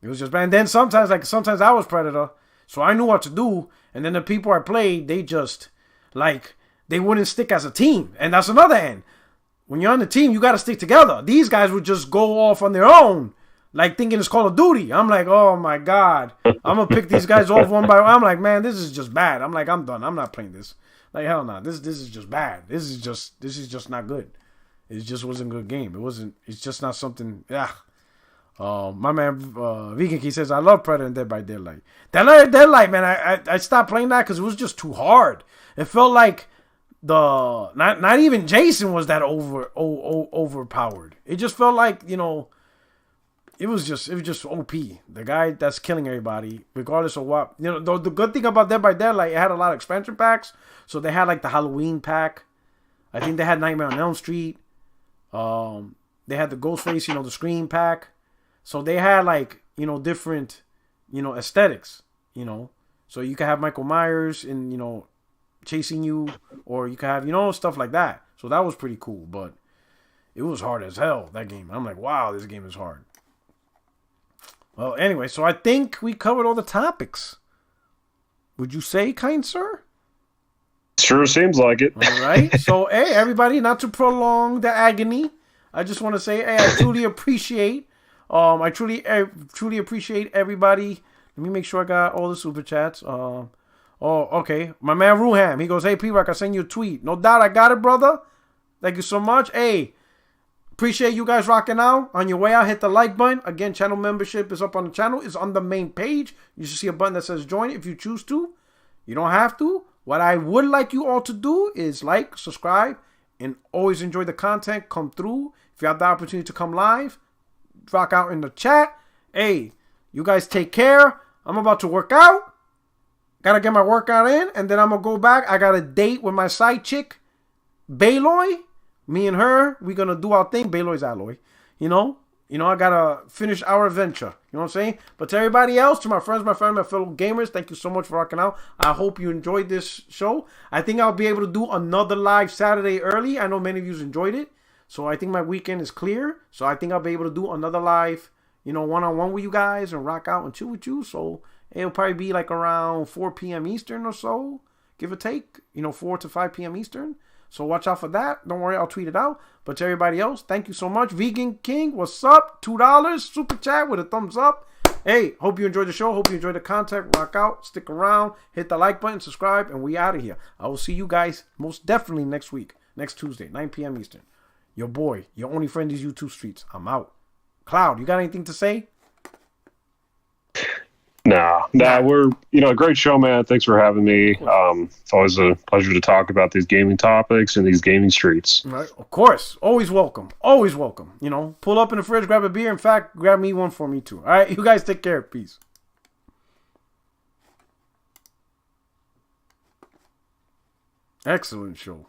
And then sometimes I was Predator. So I knew what to do. And then the people I played, they just, they wouldn't stick as a team. And that's another end. When you're on the team, you got to stick together. These guys would just go off on their own, thinking it's Call of Duty. I'm like, oh my God. I'm going to pick these guys off one by one. I'm like, man, this is just bad. I'm like, I'm done. I'm not playing this. Hell no. This is just bad. This is just not good. It just wasn't a good game. It's just not something. Yeah. My man, Vegan Key says, I love Predator and Dead by Daylight. Deadlight, man, I stopped playing that because it was just too hard. It felt like not even Jason was that overpowered. It just felt like, it was just OP. The guy that's killing everybody, regardless of what. The good thing about Dead by Daylight, it had a lot of expansion packs. So they had the Halloween pack. I think they had Nightmare on Elm Street. They had the Ghostface, the Scream pack. So they had different, aesthetics, So you could have Michael Myers and, chasing you, or you could have, stuff like that. So that was pretty cool, but it was hard as hell, that game. I'm like, wow, this game is hard. Well, anyway, so I think we covered all the topics. Would you say, kind sir? Sure seems like it. All right. So, hey, everybody, not to prolong the agony, I just want to say, hey, I truly appreciate, I truly appreciate everybody. Let me make sure I got all the super chats. Oh, okay. My man Ruham, he goes, hey, P-Rock, I sent you a tweet. No doubt, I got it, brother. Thank you so much. Hey, appreciate you guys rocking out. On your way out, hit the like button. Again, channel membership is up on the channel. It's on the main page. You should see a button that says join if you choose to. You don't have to. What I would like you all to do is like, subscribe, and always enjoy the content. Come through. If you have the opportunity to come live, rock out in the chat. Hey, you guys take care. I'm about to work out. Gotta get my workout in, and then I'm gonna go back. I got a date with my side chick, Baloy. Me and her, we gonna do our thing. Baloy's alloy. You know, I gotta finish our adventure. You know what I'm saying? But to everybody else, to my friends, my family, my fellow gamers, thank you so much for rocking out. I hope you enjoyed this show. I think I'll be able to do another live Saturday early. I know many of you enjoyed it. So I think my weekend is clear. So I think I'll be able to do another live, one-on-one with you guys and rock out and chill with you. So it'll probably be like around 4 p.m. Eastern or so, give or take. 4 to 5 p.m. Eastern. So watch out for that. Don't worry, I'll tweet it out. But to everybody else, thank you so much. Vegan King, what's up? $2 super chat with a thumbs up. Hey, hope you enjoyed the show. Hope you enjoyed the content. Rock out, stick around, hit the like button, subscribe, and we out of here. I will see you guys most definitely next week, next Tuesday, 9 p.m. Eastern. Your boy, your only friend is YouTube Streets. I'm out. Cloud, you got anything to say? Nah, we're, a great show, man. Thanks for having me. It's always a pleasure to talk about these gaming topics and these gaming streets. Right, of course. Always welcome. Always welcome. Pull up in the fridge, grab a beer. In fact, grab me one for me too. All right, you guys take care. Peace. Excellent show.